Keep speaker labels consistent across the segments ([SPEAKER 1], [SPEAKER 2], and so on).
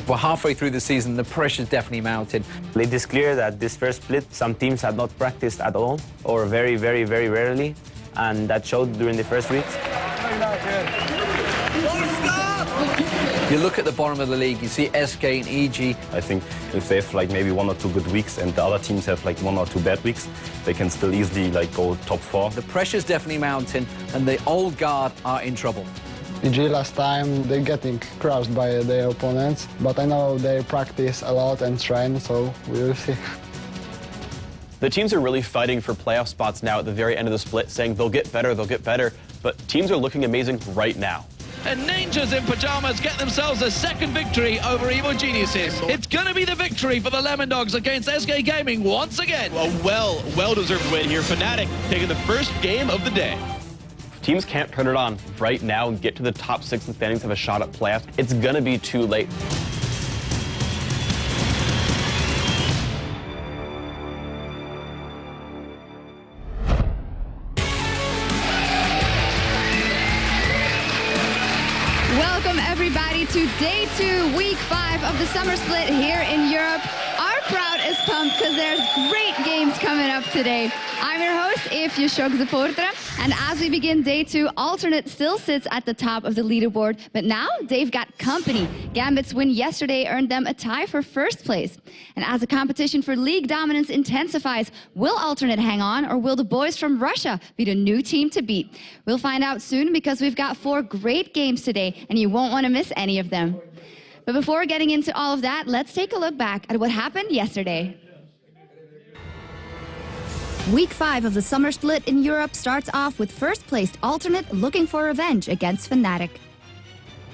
[SPEAKER 1] We're halfway through the season, the pressure's definitely mounting.
[SPEAKER 2] It is clear that this first split, some teams had not practiced at all, or very, very, very rarely, and that showed during the first weeks.
[SPEAKER 1] You look at the bottom of the league, you see SK and EG.
[SPEAKER 3] I think if they have like maybe 1 or 2 good weeks and the other teams have like 1 or 2 bad weeks, they can still easily like go top 4.
[SPEAKER 1] The pressure's definitely mounting, and the old guard are in trouble.
[SPEAKER 4] EG last time, they're getting crushed by their opponents, but I know they practice a lot and train, so we will see.
[SPEAKER 5] The teams are really fighting for playoff spots now at the very end of the split, saying they'll get better, but teams are looking amazing right now.
[SPEAKER 6] And Ninjas in Pajamas get themselves a second victory over Evil Geniuses. It's going to be the victory for the Lemon Dogs against SK Gaming once again.
[SPEAKER 7] A well-deserved win here. Fnatic taking the first game of the day.
[SPEAKER 5] If teams can't turn it on right now and get to the top 6 in standings, have a shot at playoffs, it's going to be too late.
[SPEAKER 8] Welcome everybody to day 2, week 5 of the summer split here in Europe. Our crowd is pumped because there's great games coming up today. I'm your host, Eefje Shock-Supporter, and as we begin day 2, Alternate still sits at the top of the leaderboard, but now they've got company. Gambit's win yesterday earned them a tie for first place. And as the competition for league dominance intensifies, will Alternate hang on, or will the boys from Russia be the new team to beat? We'll find out soon, because we've got 4 great games today, and you won't want to miss any of them. But before getting into all of that, let's take a look back at what happened yesterday. Week 5 of the summer split in Europe starts off with first-placed Alternate looking for revenge against Fnatic.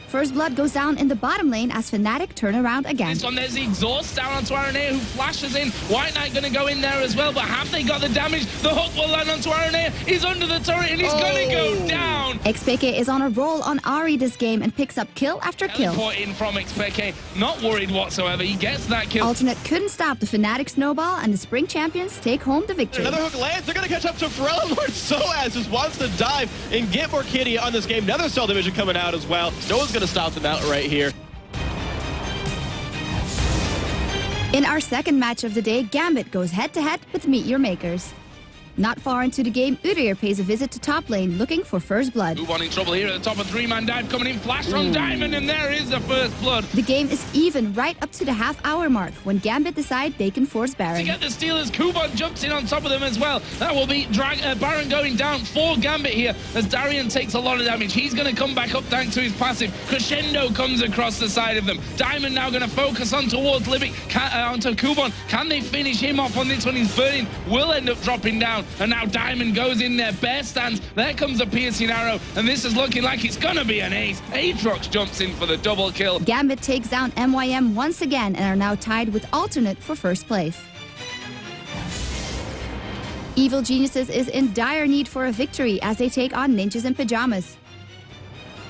[SPEAKER 8] First blood goes down in the bottom lane as Fnatic turn around again.
[SPEAKER 6] This one, there's the exhaust down onto Aranea, who flashes in. White Knight going to go in there as well, but have they got the damage? The hook will land onto Aranea. He's under the turret and he's going to go down.
[SPEAKER 8] XPK is on a roll on Ahri this game and picks up kill after kill.
[SPEAKER 6] Teleport in from XPK, not worried whatsoever. He gets that kill.
[SPEAKER 8] Alternate couldn't stop the Fnatic snowball, and the Spring Champions take home the victory.
[SPEAKER 7] Another hook lands. They're going to catch up to Pharrell. Lord Soaz just wants to dive and get more kitty on this game. Another cell division coming out as well. No one's going to stop them out right here.
[SPEAKER 8] In our second match of the day, Gambit goes head-to-head with Meet Your Makers. Not far into the game, Udyr pays a visit to top lane, looking for first blood.
[SPEAKER 6] Move in trouble here at the top of 3-man dive coming in, flash from Diamond, and there is the first blood.
[SPEAKER 8] The game is even right up to the half-hour mark when Gambit decide they can force Baron.
[SPEAKER 6] To get the steal as Kuban jumps in on top of them as well. That will be Baron going down for Gambit here as Darian takes a lot of damage. He's going to come back up thanks to his passive. Crescendo comes across the side of them. Diamond now going to focus on towards Libic, onto Kuban. Can they finish him off on this one? He's burning, will end up dropping down. And now Diamond goes in there, bare stance. There comes a piercing arrow, and this is looking like it's gonna be an ace. Aatrox jumps in for the double kill.
[SPEAKER 8] Gambit takes down MYM once again and are now tied with Alternate for first place. Evil Geniuses is in dire need for a victory as they take on Ninjas in Pajamas.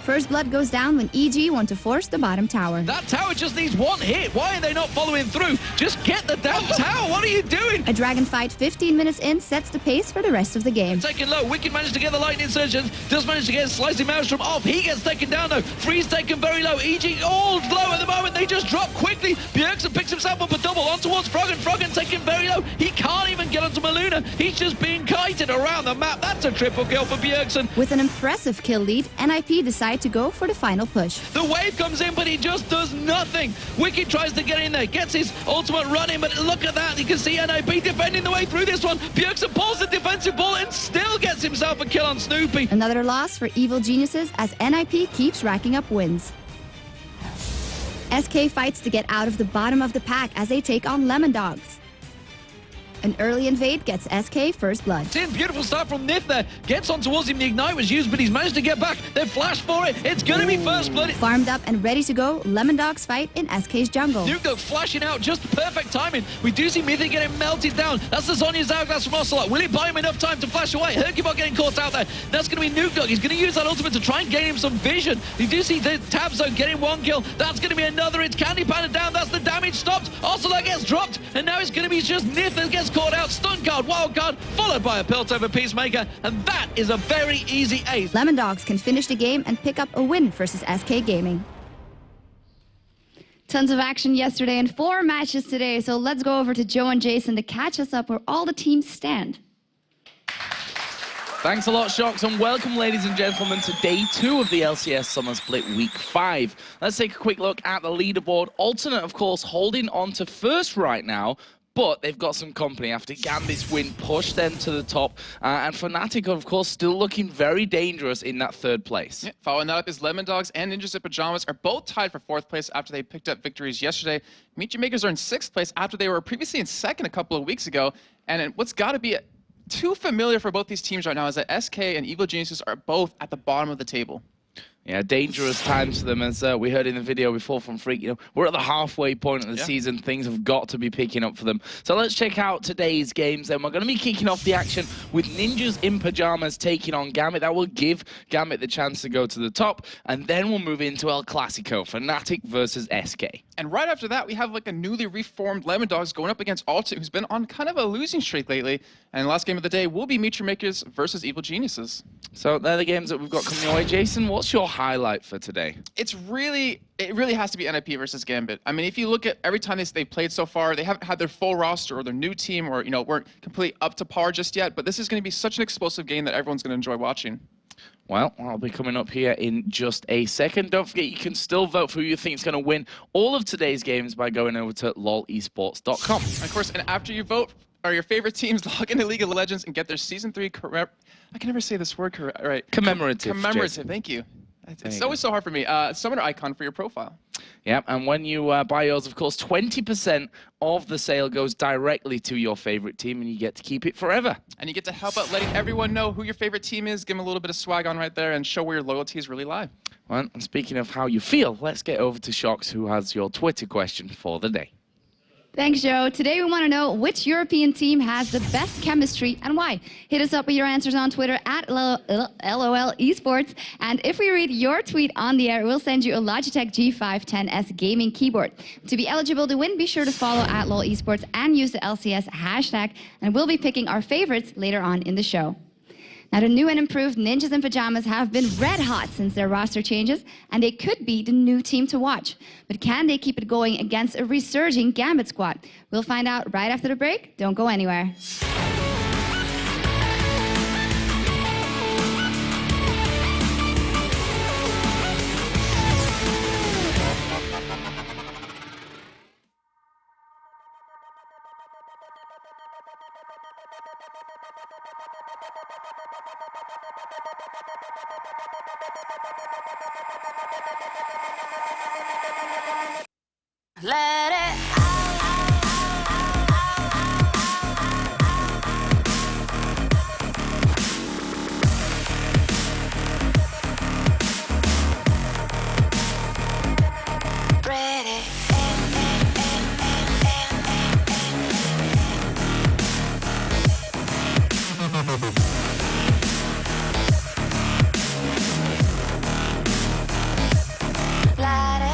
[SPEAKER 8] First blood goes down when EG want to force the bottom tower.
[SPEAKER 6] That tower just needs one hit. Why are they not following through? Just get the damn tower. What are you doing?
[SPEAKER 8] A dragon fight 15 minutes in sets the pace for the rest of the game.
[SPEAKER 6] Taken low. Wicked managed to get the lightning surgeons. Does manage to get Slicing Maelstrom off. He gets taken down though. Freeze taken very low. EG all low at the moment. They just drop quickly. Bjergsen picks himself up a double on towards Froggen. Froggen taken very low. He can't even get onto Maluna. He's just being kited around the map. That's a triple kill for Bjergsen.
[SPEAKER 8] With an impressive kill lead, NIP decide to go for the final push.
[SPEAKER 6] The wave comes in, but he just does nothing. Wicked tries to get in there, gets his ultimate running, but look at that. You can see NIP defending the way through this one. Bjergsen pulls the defensive ball and still gets himself a kill on Snoopy.
[SPEAKER 8] Another loss for Evil Geniuses as NIP keeps racking up wins. SK fights to get out of the bottom of the pack as they take on Lemon Dogs. An early invade gets SK first blood.
[SPEAKER 6] Beautiful start from Nith there. Gets on towards him. The Ignite was used, but he's managed to get back. They've flashed for it. It's going to be first blood.
[SPEAKER 8] Farmed up and ready to go, Lemon Dogs fight in SK's jungle.
[SPEAKER 6] Nuke Dog flashing out, just perfect timing. We do see Mythic getting melted down. That's the Zhonya's hourglass from Ocelot. Will it buy him enough time to flash away? Hercubot getting caught out there. That's going to be Nuke Dog. He's going to use that ultimate to try and gain him some vision. You do see the Tab Zone getting one kill. That's going to be another. It's Candy Panda down. That's the damage stopped. Ocelot gets dropped, and now it's going to be just Nith that gets caught out. Stun card, wild card, followed by a pelt over Peacemaker, and that is a very easy ace.
[SPEAKER 8] Lemon Dogs can finish the game and pick up a win versus SK Gaming. Tons of action yesterday and 4 matches today. So let's go over to Joe and Jason to catch us up where all the teams stand.
[SPEAKER 6] Thanks a lot, Shocks, and welcome, ladies and gentlemen, to day 2 of the LCS Summer Split Week 5. Let's take a quick look at the leaderboard. Alternate, of course, holding on to first right now, but they've got some company after Gambit's win pushed them to the top. And Fnatic, of course, still looking very dangerous in that 3rd place.
[SPEAKER 9] Yeah, following that up is Lemon Dogs and Ninjas in Pajamas are both tied for 4th place after they picked up victories yesterday. Meat Makers are in 6th place after they were previously in 2nd a couple of weeks ago. And what's got to be too familiar for both these teams right now is that SK and Evil Geniuses are both at the bottom of the table.
[SPEAKER 6] Yeah, dangerous times for them, as we heard in the video before from Freak. You know, we're at the halfway point of the season. Things have got to be picking up for them. So let's check out today's games. Then we're going to be kicking off the action with Ninjas in Pajamas taking on Gambit. That will give Gambit the chance to go to the top, and then we'll move into El Clasico, Fnatic versus SK.
[SPEAKER 9] And right after that, we have like a newly reformed Lemon Dogs going up against Alta, who's been on kind of a losing streak lately. And the last game of the day will be Meat Makers versus Evil Geniuses.
[SPEAKER 6] So they're the games that we've got coming your way. Jason, what's your highlight for today?
[SPEAKER 9] It really has to be NIP versus Gambit. I mean, if you look at every time they've played so far, they haven't had their full roster or their new team, or weren't completely up to par just yet. But this is going to be such an explosive game that everyone's going to enjoy watching.
[SPEAKER 6] Well, I'll be coming up here in just a second. Don't forget, you can still vote for who you think is going to win all of today's games by going over to lolesports.com.
[SPEAKER 9] Of course, and after you vote, are your favorite teams log into League of Legends and get their Season 3 I can never say this word right.
[SPEAKER 6] Commemorative.
[SPEAKER 9] Commemorative, thank you. It's always so hard for me. Summoner icon for your profile.
[SPEAKER 6] Yeah, and when you buy yours, of course, 20% of the sale goes directly to your favorite team, and you get to keep it forever.
[SPEAKER 9] And you get to help out letting everyone know who your favorite team is, give them a little bit of swag on right there, and show where your loyalties really lie.
[SPEAKER 6] Well, and speaking of how you feel, let's get over to Shocks, who has your Twitter question for the day.
[SPEAKER 8] Thanks, Joe. Today we want to know which European team has the best chemistry and why. Hit us up with your answers on Twitter at LOL Esports. And if we read your tweet on the air, we'll send you a Logitech G510S gaming keyboard. To be eligible to win, be sure to follow at LOL Esports and use the LCS hashtag. And we'll be picking our favorites later on in the show. Now, the new and improved Ninjas in Pajamas have been red hot since their roster changes, and they could be the new team to watch. But can they keep it going against a resurging Gambit squad? We'll find out right after the break. Don't go anywhere.
[SPEAKER 10] Let it ready. Let it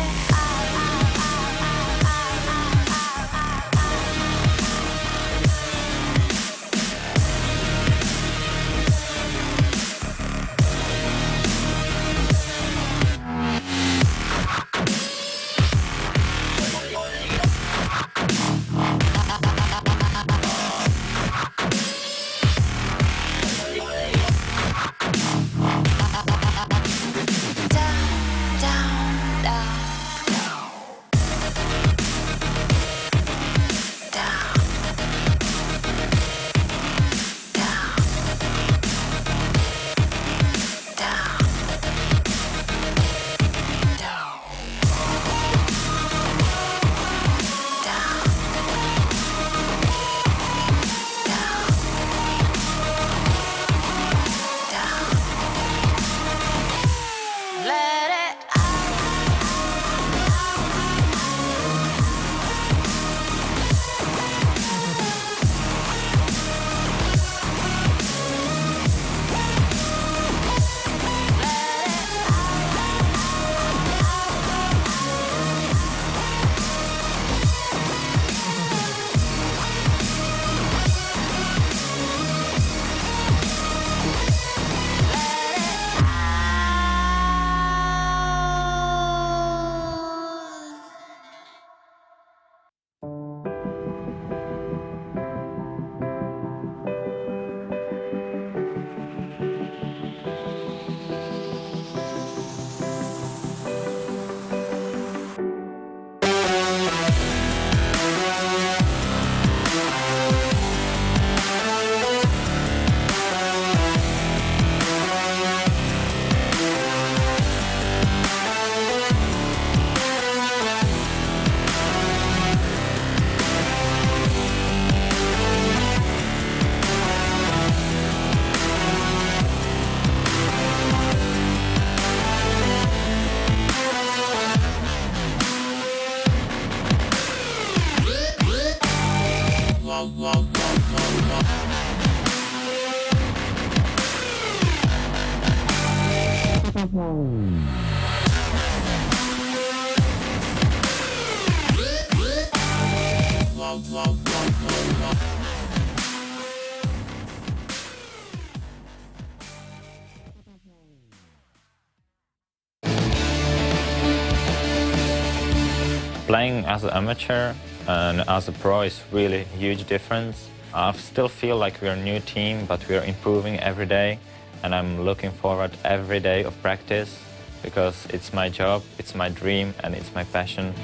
[SPEAKER 11] Playing as an amateur and as a pro is really a huge difference. I still feel like we're a new team, but we're improving every day, and I'm looking forward every day of practice because it's my job, it's my dream, and it's my passion.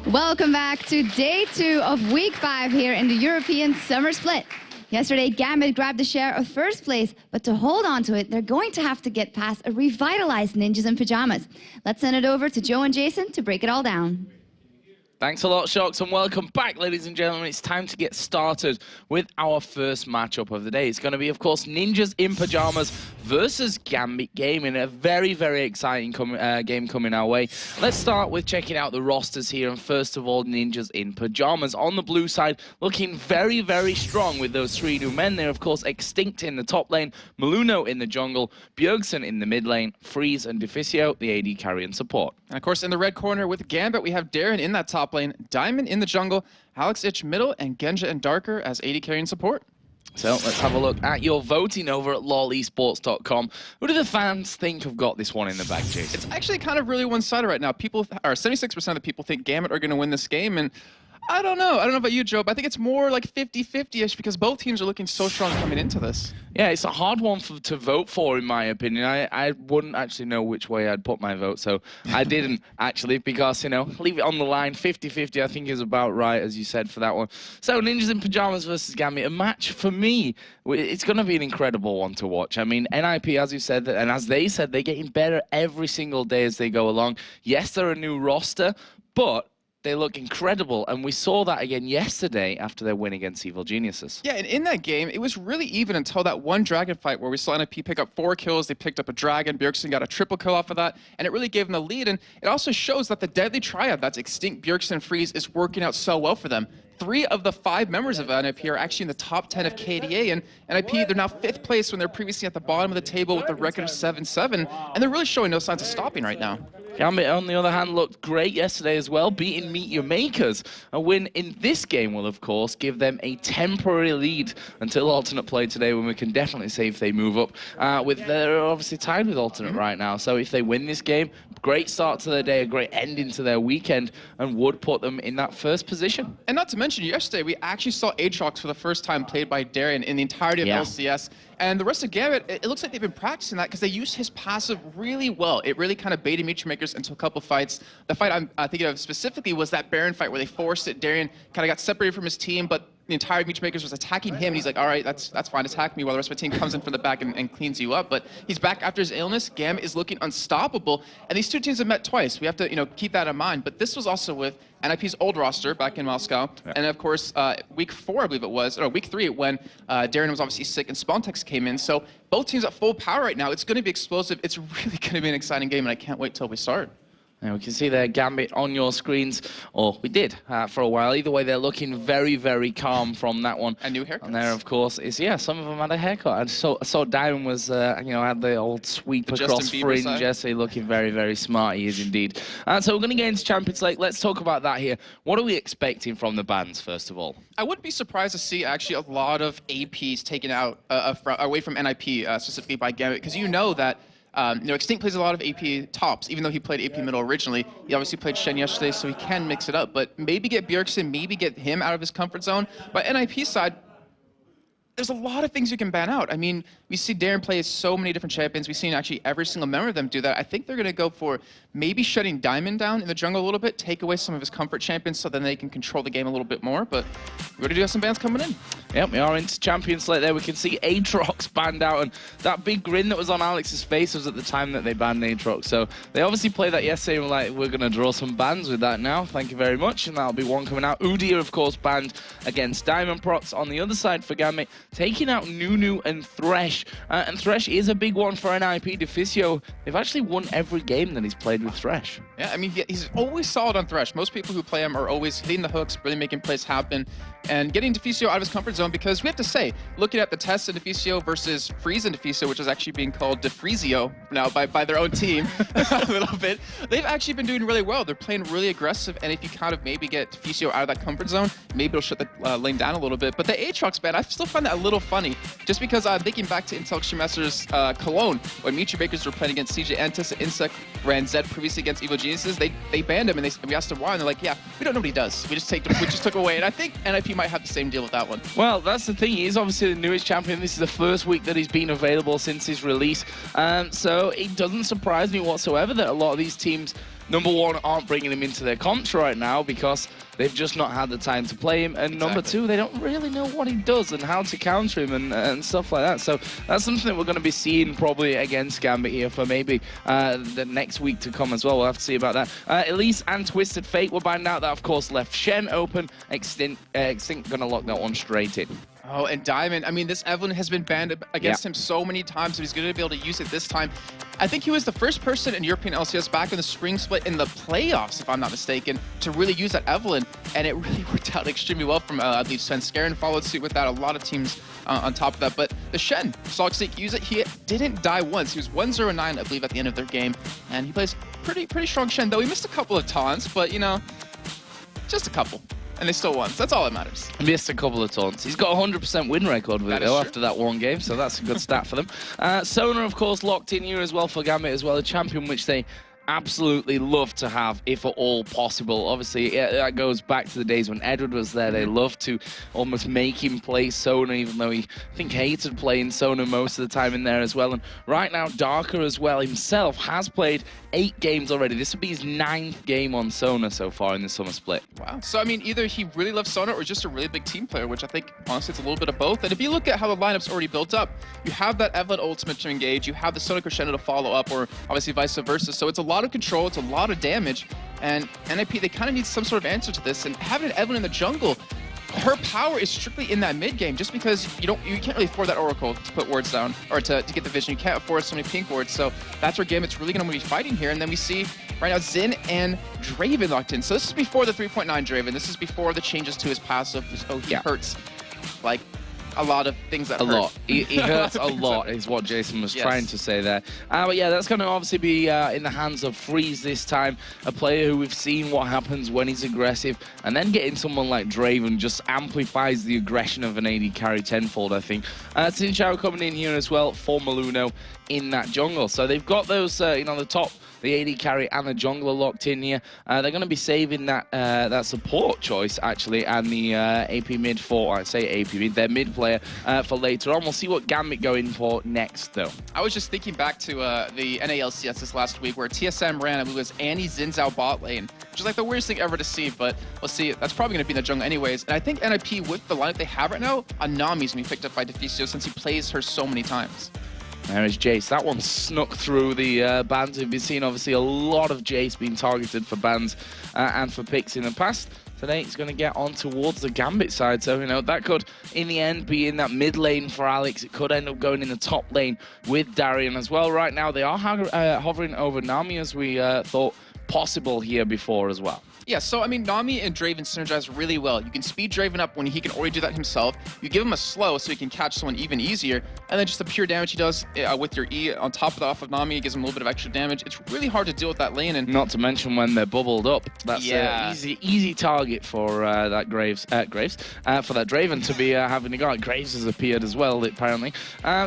[SPEAKER 8] Welcome back to day 2 of week 5 here in the European Summer Split. Yesterday, Gambit grabbed the share of first place, but to hold on to it, they're going to have to get past a revitalized Ninjas in Pajamas. Let's send it over to Joe and Jason to break it all down.
[SPEAKER 6] Thanks a lot, Shocks, and welcome back, ladies and gentlemen. It's time to get started with our first matchup of the day. It's going to be, of course, Ninjas in Pajamas versus Gambit Gaming. A very, very exciting game coming our way. Let's start with checking out the rosters here. And first of all, Ninjas in Pajamas. On the blue side, looking very, very strong with those 3 new men. They're, of course, Extinct in the top lane, Maluno in the jungle, Bjergsen in the mid lane, Freeze and Deficio, the AD carry and support.
[SPEAKER 9] And of course, in the red corner with Gambit, we have Darren in that top lane, Diamond in the jungle, Alex Ich middle, and Genja and Darker as AD carry and support.
[SPEAKER 6] So let's have a look at your voting over at lolesports.com. Who do the fans think have got this one in the bag, Jason?
[SPEAKER 9] It's actually kind of really one-sided right now. People, or 76% of the people think Gambit are going to win this game, and I don't know. I don't know about you, Joe, but I think it's more like 50-50-ish because both teams are looking so strong coming into this.
[SPEAKER 6] Yeah, it's a hard one to vote for, in my opinion. I wouldn't actually know which way I'd put my vote, so I didn't actually because, you know, leave it on the line. 50-50, I think, is about right, as you said, for that one. So, Ninjas in Pajamas versus Gambit, a match for me. It's going to be an incredible one to watch. I mean, NIP, as you said, and as they said, they're getting better every single day as they go along. Yes, they're a new roster, but they look incredible, and we saw that again yesterday after their win against Evil Geniuses.
[SPEAKER 9] Yeah, and in that game, it was really even until that one dragon fight where we saw NIP pick up 4 kills. They picked up a dragon. Bjergsen got a triple kill off of that, and it really gave them the lead. And it also shows that the deadly triad, that's Extinct, Bjergsen, Freeze, is working out so well for them. 3 of the 5 members of NIP are actually in the top 10 of KDA, and NIP, they're now 5th place when they're previously at the bottom of the table with a record of 7-7, and they're really showing no signs of stopping right now.
[SPEAKER 6] Gambit, on the other hand, looked great yesterday as well, beating Meet Your Makers. A win in this game will, of course, give them a temporary lead until alternate play today, when we can definitely say if they move up. They're obviously tied with alternate right now, so if they win this game, great start to their day, a great ending to their weekend, and would put them in that first position.
[SPEAKER 9] And not to mention, yesterday we actually saw Aatrox for the first time played by Darren in the entirety of LCS. And the rest of Gambit, it looks like they've been practicing that because they used his passive really well. It really kind of baited Meet Your Makers into a couple fights. The fight I'm thinking of specifically was that Baron fight where they forced it. Darren kind of got separated from his team, but the entire Meet Your Makers was attacking him, and he's like, all right, that's fine, attack me, while the rest of my team comes in from the back and cleans you up. But he's back after his illness. Gambit is looking unstoppable, and these two teams have met twice. We have to, keep that in mind. But this was also with NIP's old roster back in Moscow, and of course, week 4, I believe it was, or week 3, when Darren was obviously sick and Spontex came in. So both teams at full power right now. It's going to be explosive. It's really going to be an exciting game, and I can't wait till we start.
[SPEAKER 6] And we can see their Gambit on your screens, or we did for a while. Either way, they're looking very, very calm from that one.
[SPEAKER 9] And new haircuts.
[SPEAKER 6] And there, of course, is, some of them had a haircut. And so Diamond was, had the old sweep across fringe. Jesse looking very, very smart. He is indeed. So we're going to get into Champions League. Let's talk about that here. What are we expecting from the bands, first of all?
[SPEAKER 9] I wouldn't be surprised to see actually a lot of APs taken out away from NIP, specifically by Gambit, because you know that Extinct plays a lot of AP tops, even though he played AP middle originally. He obviously played Shen yesterday, so he can mix it up. But maybe get Bjergsen, maybe get him out of his comfort zone. But NIP side, there's a lot of things you can ban out. I mean, we see Darren play so many different champions. We've seen actually every single member of them do that. I think they're going to go for maybe shutting Diamond down in the jungle a little bit, take away some of his comfort champions so then they can control the game a little bit more. But we're going to do have some bans coming in.
[SPEAKER 6] Yep, we are into Champions Slate there. We can see Aatrox banned out, and that big grin that was on Alex's face was at the time that they banned Aatrox. So they obviously played that yesterday and were like, we're going to draw some bans with that now. Thank you very much. And that'll be one coming out. Udyr, of course, banned against Diamond Procs. On the other side for Gambit, taking out Nunu and Thresh. And Thresh is a big one for NIP. Deficio, they've actually won every game that he's played with Thresh.
[SPEAKER 9] Yeah, I mean, he's always solid on Thresh. Most people who play him are always hitting the hooks, really making plays happen, and getting Deficio out of his comfort zone, because we have to say, looking at the tests of Deficio versus Freeze and Deficio, which is actually being called Defreezio now by their own team a little bit, they've actually been doing really well. They're playing really aggressive, and if you kind of maybe get Deficio out of that comfort zone, maybe it'll shut the lane down a little bit. But the Aatrox ban, I still find that a little funny, just because I'm thinking back to Intel Extreme Masters Cologne, when Michi Bakers were playing against CJ Antis and Insect ran Zed previously against Evil Geniuses. They banned him, and we asked him why, and they're like, yeah, we don't know what he does. We just took away, and I think NIP might have the same deal with that one.
[SPEAKER 6] Well, that's the thing. He's obviously the newest champion. This is the first week that he's been available since his release. So it doesn't surprise me whatsoever that a lot of these teams, number one, aren't bringing him into their comps right now because they've just not had the time to play him. And number two, they don't really know what he does and how to counter him and stuff like that. So that's something that we're going to be seeing probably against Gambit here for maybe the next week to come as well. We'll have to see about that. Elise and Twisted Fate were banned out. That, of course, left Shen open. Extinct going to lock that one straight in.
[SPEAKER 9] Oh, and Diamond, I mean, this Evelyn has been banned against him so many times, so he's going to be able to use it this time. I think he was the first person in European LCS back in the spring split in the playoffs, if I'm not mistaken, to really use that Evelyn, and it really worked out extremely well from, I believe, Sven Skaren followed suit with that, a lot of teams on top of that. But the Shen, Saltseek use it, he didn't die once. He was 1-0-9, I believe, at the end of their game, and he plays pretty strong Shen, though he missed a couple of taunts, but, you know, just a couple. And they still won, so that's all that matters.
[SPEAKER 6] Missed a couple of taunts. He's got a 100% win record with it, though, after that one game, so that's a good stat for them. Sona, of course, locked in here as well for Gambit as well, a champion which they absolutely love to have, if at all possible. Obviously, that goes back to the days when Edward was there. They loved to almost make him play Sona, even though he, I think, hated playing Sona most of the time in there as well. And right now, Darker as well himself has played 8 games already. This will be his 9th game on Sona so far in the summer split.
[SPEAKER 9] Wow. So, I mean, either he really loves Sona or just a really big team player, which I think, honestly, it's a little bit of both. And if you look at how the lineup's already built up, you have that Evelyn ultimate to engage, you have the Sona Crescendo to follow up, or obviously vice versa. So it's a lot of control, it's a lot of damage, and NIP, they kind of need some sort of answer to this. And having an Evelyn in the jungle, her power is strictly in that mid game, just because you can't really afford that Oracle to put wards down, or to get the vision. You can't afford so many pink wards, so that's where Gambit's really going to be fighting here. And then we see right now Xin and Draven locked in. So this is before the 3.9 Draven. This is before the changes to his passive. Oh, he hurts like a lot of things that hurt.
[SPEAKER 6] A lot. He hurts a lot is what Jason was trying to say there. But yeah, that's going to obviously be in the hands of Freeze this time, a player who we've seen what happens when he's aggressive, and then getting someone like Draven just amplifies the aggression of an AD carry tenfold, I think. Xin Zhao coming in here as well for Maluno in that jungle. So they've got those, you know, the top, the AD carry and the jungler locked in here. They're going to be saving that that support choice, actually, and the AP mid for, I say AP mid, their mid player for later on. We'll see what Gambit go in for next, though.
[SPEAKER 9] I was just thinking back to the NALCS this last week, where TSM ran, I believe it was Annie Xin Zhao bot lane, which is like the weirdest thing ever to see, but we'll see. That's probably going to be in the jungle anyways. And I think NIP, with the lineup they have right now, Anami's going to be picked up by Deficio since he plays her so many times.
[SPEAKER 6] There is Jace. That one snuck through the bans. We've been seeing, obviously, a lot of Jace being targeted for bans and for picks in the past. Today, it's going to get on towards the Gambit side. So, you know, that could, in the end, be in that mid lane for Alex. It could end up going in the top lane with Darian as well. Right now, they are hovering over Nami, as we thought possible here before as well.
[SPEAKER 9] Yeah, so I mean, Nami and Draven synergize really well. You can speed Draven up when he can already do that himself. You give him a slow so he can catch someone even easier. And then just the pure damage he does with your E on top of the off of Nami, it gives him a little bit of extra damage. It's really hard to deal with that lane. And
[SPEAKER 6] not to mention when they're bubbled up. That's an easy target for that Graves, for that Draven to be having a go. Graves has appeared as well, apparently.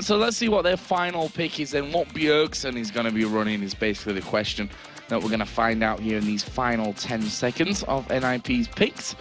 [SPEAKER 6] So let's see what their final pick is and what Bjergsen is going to be running is basically the question that we're going to find out here in these final 10 seconds of NIP's picks.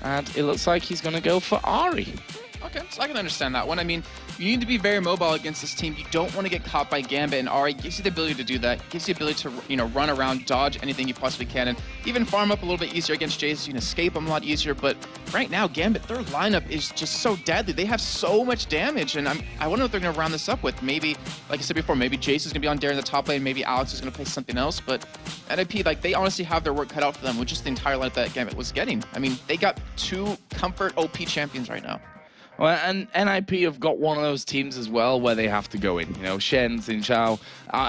[SPEAKER 6] And it looks like he's going to go for Ahri.
[SPEAKER 9] Okay, so I can understand that one. I mean, you need to be very mobile against this team. You don't want to get caught by Gambit, and Ahri gives you the ability to do that. It gives you the ability to, you know, run around, dodge anything you possibly can, and even farm up a little bit easier against Jace. You can escape them a lot easier, but right now, Gambit, their lineup is just so deadly. They have so much damage, and I wonder what they're going to round this up with. Maybe, like I said before, maybe Jace is going to be on Dare in the top lane, maybe Alex is going to play something else, but NIP, like, they honestly have their work cut out for them with just the entire lineup that Gambit was getting. I mean, they got 2 comfort OP champions right now.
[SPEAKER 6] Well, and NIP have got one of those teams as well where they have to go in. You know, Shen, Xin Zhao,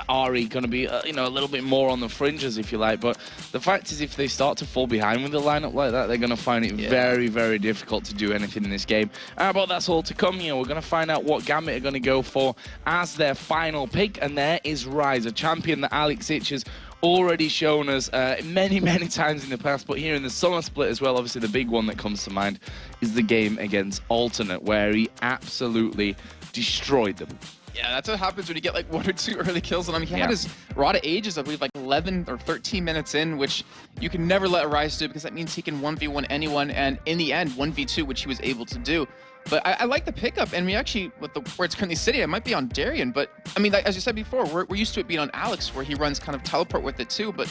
[SPEAKER 6] Ari going to be, you know, a little bit more on the fringes, if you like. But the fact is, if they start to fall behind with a lineup like that, they're going to find it very, very difficult to do anything in this game. But that's all to come. You know, we're going to find out what Gambit are going to go for as their final pick. And there is Rise, a champion that Alex Ich has already shown us many, many times in the past, but here in the summer split as well, obviously the big one that comes to mind is the game against Alternate, where he absolutely destroyed them.
[SPEAKER 9] Yeah, that's what happens when you get like 1 or 2 early kills. And I mean, he had his Rada Ages, I believe, like 11 or 13 minutes in, which you can never let Rise do because that means he can 1v1 anyone, and in the end, 1v2, which he was able to do. But I like the pickup, and we actually, with where it's currently sitting, it might be on Darian, but I mean, like, as you said before, we're used to it being on Alex, where he runs kind of teleport with it too, but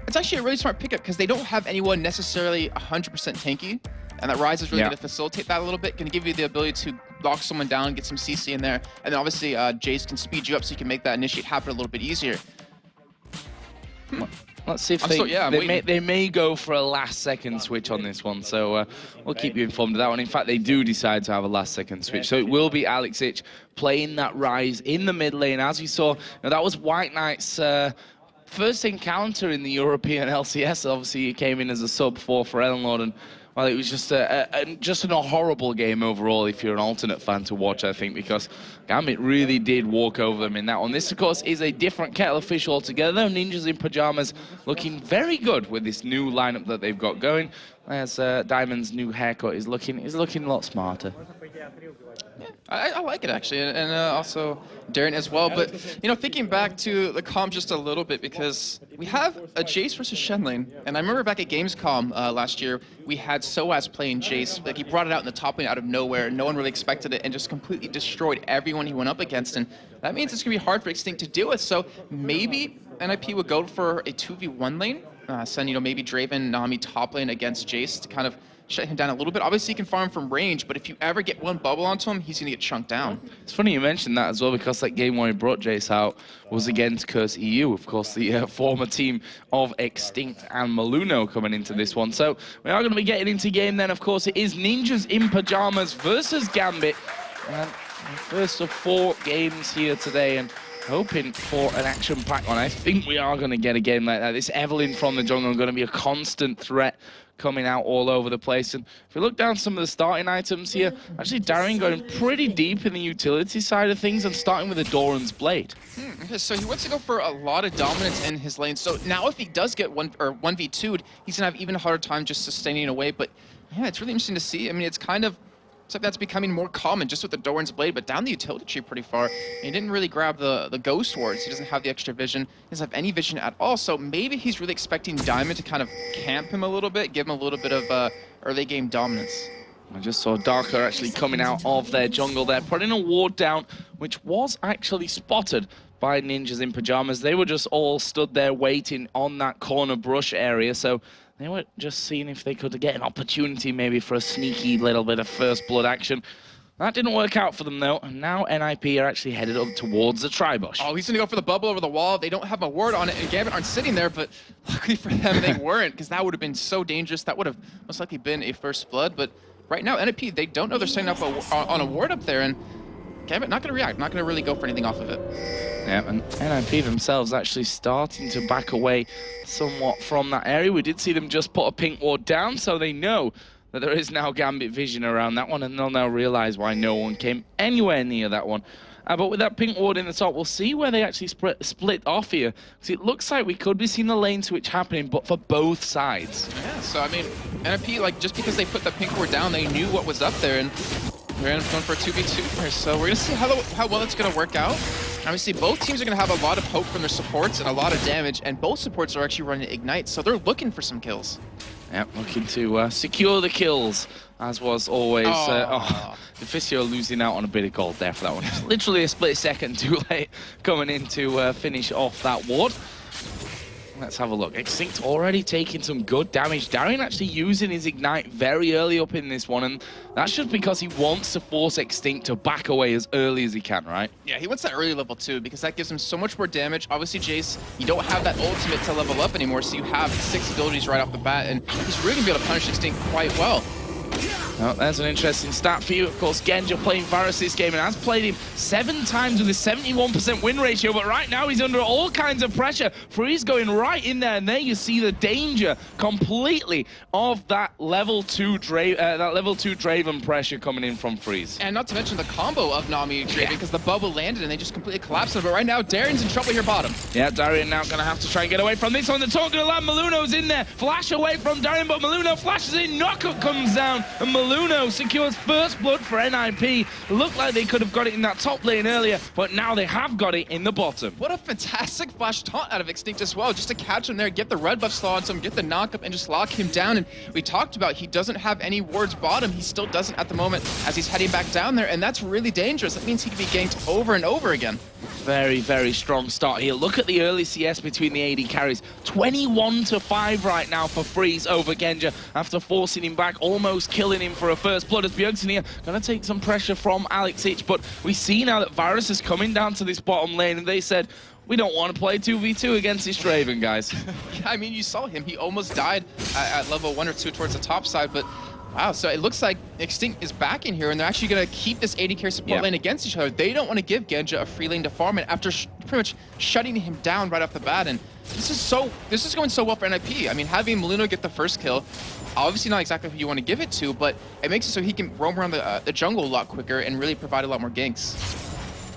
[SPEAKER 9] it's actually a really smart pickup because they don't have anyone necessarily 100% tanky, and that Rise is really going to facilitate that a little bit, going to give you the ability to lock someone down, get some CC in there, and then obviously Jace can speed you up so you can make that initiate happen a little bit easier.
[SPEAKER 6] Let's see if they may go for a last-second switch on this one, so we'll keep you informed of that one. In fact, they do decide to have a last-second switch, so it will be Alex Ich playing that Rise in the mid lane. As you saw, that was White Knight's first encounter in the European LCS. Obviously, he came in as a sub for Ellenlord, and well, it was just a horrible game overall if you're an Alternate fan to watch, I think, because Gambit really did walk over them in that one. This, of course, is a different kettle of fish altogether. Ninjas in Pajamas looking very good with this new lineup that they've got going. As Diamond's new haircut is looking a lot smarter.
[SPEAKER 9] I like it, actually, and also Darren as well. But, you know, thinking back to the comp just a little bit, because we have a Jace versus Shen lane, and I remember back at Gamescom last year, we had Soaz playing Jace. Like, he brought it out in the top lane out of nowhere, no one really expected it, and just completely destroyed everyone he went up against, and that means it's going to be hard for Extinct to deal with. So maybe NIP would go for a 2v1 lane, send, you know, maybe Draven, Nami top lane against Jace to kind of shut him down a little bit. Obviously, he can farm from range, but if you ever get one bubble onto him, he's going to get chunked down.
[SPEAKER 6] It's funny you mentioned that as well, because that game where he brought Jace out was against Curse EU, of course, the former team of Extinct and Maluno coming into this one. So we are going to be getting into game then. Of course, it is Ninjas in Pajamas versus Gambit. And first of 4 games here today, and hoping for an action-packed one. I think we are going to get a game like that. This Evelyn from the jungle going to be a constant threat coming out all over the place. And if we look down some of the starting items here, actually Darian going pretty deep in the utility side of things and starting with a Doran's Blade.
[SPEAKER 9] Okay, so he wants to go for a lot of dominance in his lane. So now if he does get 1v2'd, he's going to have even a harder time just sustaining away. But yeah, it's really interesting to see. I mean, it's kind of like that's becoming more common just with the Doran's Blade, but down the utility tree pretty far. And he didn't really grab the Ghost Wards. He doesn't have the extra vision. He doesn't have any vision at all. So maybe he's really expecting Diamond to kind of camp him a little bit, give him a little bit of early game dominance.
[SPEAKER 6] I just saw Darker actually coming out of their jungle there, putting a ward down, which was actually spotted by Ninjas in Pajamas. They were just all stood there waiting on that corner brush area, so they were just seeing if they could get an opportunity maybe for a sneaky little bit of first blood action. That didn't work out for them, though, and now NIP are actually headed up towards the Tribush.
[SPEAKER 9] Oh, he's going to go for the bubble over the wall. They don't have a ward on it, and Gambit aren't sitting there, but luckily for them, they weren't, because that would have been so dangerous. That would have most likely been a first blood, but right now, NIP, they don't know they're setting up on a ward up there, and Gambit not going to react, not going to really go for anything off of it.
[SPEAKER 6] Yeah, and NIP themselves actually starting to back away somewhat from that area. We did see them just put a pink ward down, so they know that there is now Gambit vision around that one, and they'll now realize why no one came anywhere near that one. But with that pink ward in the top, we'll see where they actually split off here. Because it looks like we could be seeing the lane switch happening, but for both sides.
[SPEAKER 9] Yeah, so I mean, NIP, like, just because they put the pink ward down, they knew what was up there, and they're going for a 2v2 here. So we're going to see how well it's going to work out. Obviously, both teams are going to have a lot of poke from their supports and a lot of damage, and both supports are actually running Ignite, so they're looking for some kills.
[SPEAKER 6] Yep, looking to secure the kills, as was always. Deficio losing out on a bit of gold there for that one. It's literally a split second too late coming in to finish off that ward. Let's have a look. Extinct already taking some good damage. Darian actually using his Ignite very early up in this one, and that's just because he wants to force Extinct to back away as early as he can, right?
[SPEAKER 9] Yeah, he wants that early level too, because that gives him so much more damage. Obviously, Jace, you don't have that ultimate to level up anymore, so you have 6 abilities right off the bat, and he's really going to be able to punish Extinct quite well.
[SPEAKER 6] Well, there's an interesting stat for you. Of course, Genja playing Varus this game and has played him 7 times with a 71% win ratio, but right now he's under all kinds of pressure. Freeze going right in there, and there you see the danger completely of that level 2 Draven pressure coming in from Freeze.
[SPEAKER 9] And not to mention the combo of Nami and Draven, because the bubble landed and they just completely collapsed it. But right now, Darian's in trouble here bottom.
[SPEAKER 6] Yeah, Darian now going to have to try and get away from this one. The taunt going to land. Maluno's in there. Flash away from Darian, but Maluno flashes in. Knockup comes down, and Maluno secures first blood for NIP. Looked like they could have got it in that top lane earlier, but now they have got it in the bottom.
[SPEAKER 9] What a fantastic flash taunt out of Extinct as well, just to catch him there, get the red buff slow onto him, get the knockup, and just lock him down. And we talked about he doesn't have any wards bottom. He still doesn't at the moment as he's heading back down there, and that's really dangerous. That means he can be ganked over and over again.
[SPEAKER 6] Very, very strong start here. Look at the early CS between the AD carries. 21-5 right now for Freeze over Genja after forcing him back, almost killing him for a first blood. As Bjergsen here going to take some pressure from Alex Ich, but we see now that Varus is coming down to this bottom lane, and they said, we don't want to play 2v2 against this Draven, guys.
[SPEAKER 9] Yeah, I mean, you saw him. He almost died at level 1 or 2 towards the top side, but wow, so it looks like Extinct is back in here, and they're actually going to keep this AD carry support lane against each other. They don't want to give Genja a free lane to farm it after pretty much shutting him down right off the bat. And this is going so well for NIP. I mean, having Maluno get the first kill, obviously not exactly who you want to give it to, but it makes it so he can roam around the jungle a lot quicker and really provide a lot more ganks.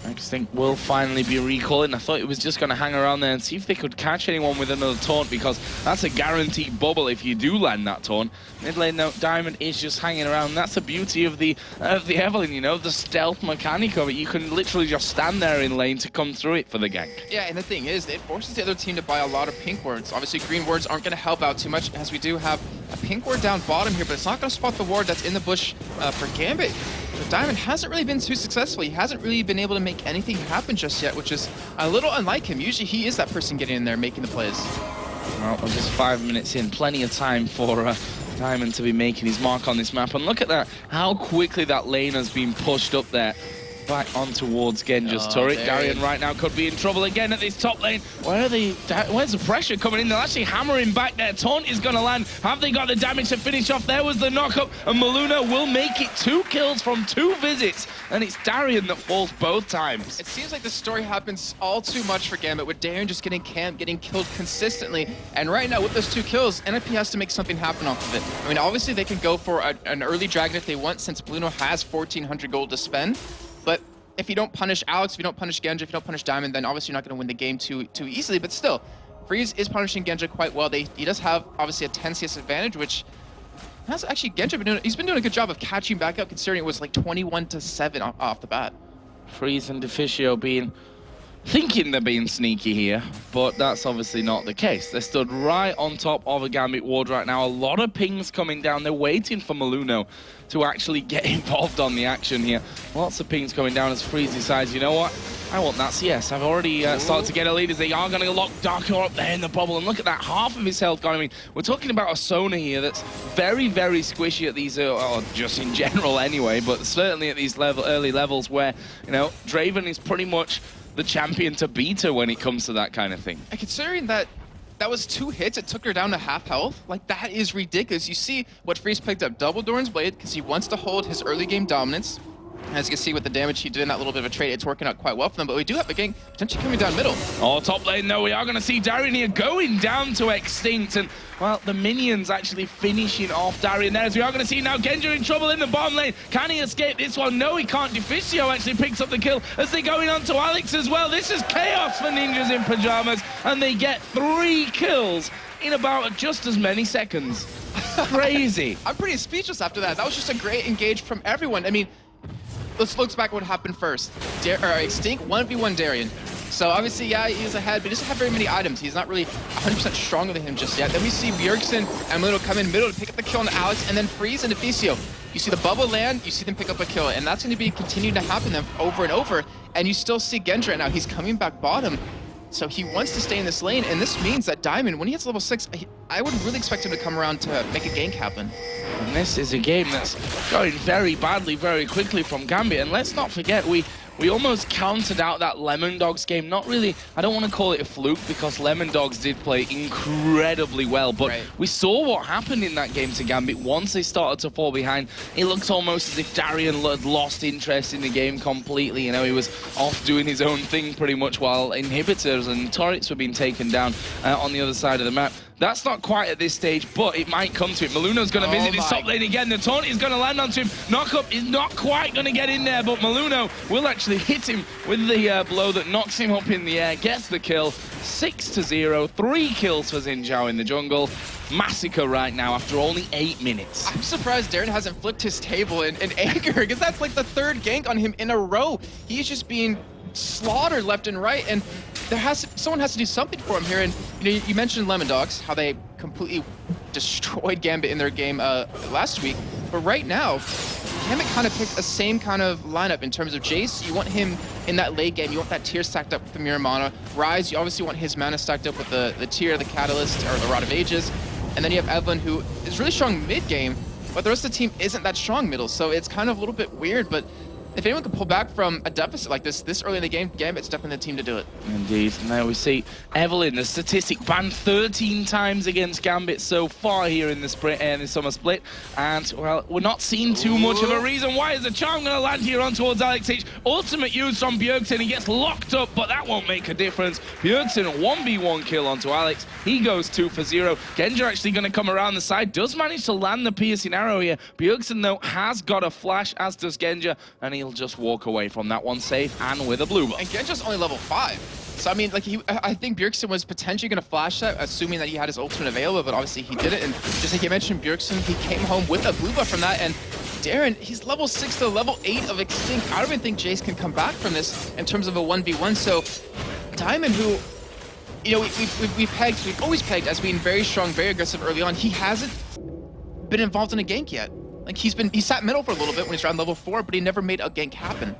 [SPEAKER 6] Extinct will finally be recalling. I thought it was just going to hang around there and see if they could catch anyone with another taunt, because that's a guaranteed bubble if you do land that taunt. Mid lane, though, Diamond is just hanging around. That's the beauty of the Evelynn, you know, the stealth mechanic of it. You can literally just stand there in lane to come through it for the gank.
[SPEAKER 9] Yeah, and the thing is, it forces the other team to buy a lot of pink wards. Obviously, green wards aren't going to help out too much, as we do have a pink ward down bottom here, but it's not going to spot the ward that's in the bush for Gambit. So Diamond hasn't really been too successful. He hasn't really been able to make anything happen just yet, which is a little unlike him. Usually he is that person getting in there making the plays.
[SPEAKER 6] Well, we're just 5 minutes in. Plenty of time for Diamond to be making his mark on this map. And look at that, how quickly that lane has been pushed up there. Back on towards Genja's turret. Darian right now could be in trouble again at this top lane. Where's the pressure coming in? They're actually hammering back there. Taunt is going to land. Have they got the damage to finish off? There was the knockup, and Maluno will make it 2 kills from 2 visits, and it's Darian that falls both times.
[SPEAKER 9] It seems like the story happens all too much for Gambit, with Darian just getting camped, getting killed consistently. And right now, with those 2 kills, NIP has to make something happen off of it. I mean, obviously they can go for an early dragon if they want, since Maluno has 1,400 gold to spend. But if you don't punish Alex, if you don't punish Genja, if you don't punish Diamond, then obviously you're not going to win the game too easily. But still, Freeze is punishing Genja quite well. He does have obviously a 10 CS advantage, which has actually Genja he's been doing a good job of catching back up, considering it was like 21-7 off the bat.
[SPEAKER 6] Freeze and Deficio thinking they're being sneaky here, but that's obviously not the case. They're stood right on top of a Gambit ward right now. A lot of pings coming down. They're waiting for Maluno to actually get involved on the action here. Lots of pings coming down as Freeze decides, you know what? I want that CS. I've already started to get a lead, as they are going to lock Darker up there in the bubble. And look at that, half of his health gone. I mean, we're talking about a Sona here that's very, very squishy at these, or just in general anyway, but certainly at these early levels where, you know, Draven is pretty much the champion to beat her when it comes to that kind of thing.
[SPEAKER 9] And considering that was 2 hits, it took her down to half health. Like, that is ridiculous. You see what Freeze picked up, double Doran's Blade, because he wants to hold his early game dominance. As you can see with the damage he did in that little bit of a trade, it's working out quite well for them. But we do have a gang potentially coming down middle.
[SPEAKER 6] Oh, top lane, though, we are going to see Darian here going down to Extinct. And, well, the minions actually finishing off Darian there. As we are going to see now Genja in trouble in the bottom lane. Can he escape this one? No, he can't. Deficio actually picks up the kill as they're going on to Alex as well. This is chaos for Ninjas in Pajamas. And they get 3 kills in about just as many seconds. Crazy.
[SPEAKER 9] I'm pretty speechless after that. That was just a great engage from everyone. I mean, let's look back at what happened first. Extinct 1v1 Darian. So obviously, yeah, he's ahead, but he doesn't have very many items. He's not really 100% stronger than him just yet. Then we see Bjergsen and Maluno come in middle to pick up the kill on Alex, and then Freeze and Deficio. You see the bubble land, you see them pick up a kill, and that's going to be continuing to happen then over and over. And you still see Genja now. He's coming back bottom. So he wants to stay in this lane, and this means that Diamond, when he hits level 6, I would really expect him to come around to make a gank happen.
[SPEAKER 6] And this is a game that's going very badly, very quickly from Gambit. And let's not forget, we we almost countered out that Lemon Dogs game. Not really, I don't want to call it a fluke because Lemon Dogs did play incredibly well, but we saw what happened in that game to Gambit. Once they started to fall behind, it looked almost as if Darian had lost interest in the game completely. You know, he was off doing his own thing pretty much while inhibitors and turrets were being taken down on the other side of the map. That's not quite at this stage, but it might come to it. Maluno's going to visit his top lane again. The taunt is going to land onto him. Knockup is not quite going to get in there, but Maluno will actually hit him with the blow that knocks him up in the air, gets the kill. 6-0, 3 kills for Xin Zhao in the jungle. Massacre right now after only 8 minutes.
[SPEAKER 9] I'm surprised Darren hasn't flicked his table in anger, because that's like the 3rd gank on him in a row. He's just being slaughtered left and right, and someone has to do something for him here. And you know, you mentioned Lemon Dogs, how they completely destroyed Gambit in their game last week, but right now Gambit kind of picked the same kind of lineup in terms of Jace. You want him in that late game, you want that tier stacked up with the Miramana. Ryze, you obviously want his mana stacked up with the tier, the Catalyst, or the Rod of Ages. And then you have Evelyn, who is really strong mid game, but the rest of the team isn't that strong middle, so it's kind of a little bit weird. But if anyone can pull back from a deficit like this early in the game, Gambit's definitely the team to do it.
[SPEAKER 6] Indeed. Now we see Evelyn, the statistic, banned 13 times against Gambit so far here in the summer split. And, well, we're not seeing too much of a reason why. Is the charm going to land here on towards Alex H? Ultimate use from Bjergsen. He gets locked up, but that won't make a difference. Bjergsen, 1v1 kill onto Alex. He goes 2 for 0. Genja actually going to come around the side. Does manage to land the piercing arrow here. Bjergsen, though, has got a flash, as does Genja. And he'll just walk away from that one safe and with a blue buff.
[SPEAKER 9] And Genja's only level 5. So I mean, like, I think Bjergsen was potentially going to flash that, assuming that he had his ultimate available, but obviously he didn't. And just like you mentioned, Bjergsen, he came home with a blue buff from that. And Darren, he's level 6 to level 8 of Extinct. I don't even think Jace can come back from this in terms of a 1v1. So Diamond, who, you know, we've always pegged as being very strong, very aggressive early on. He hasn't been involved in a gank yet. Like, he sat middle for a little bit when he's around level 4, but he never made a gank happen.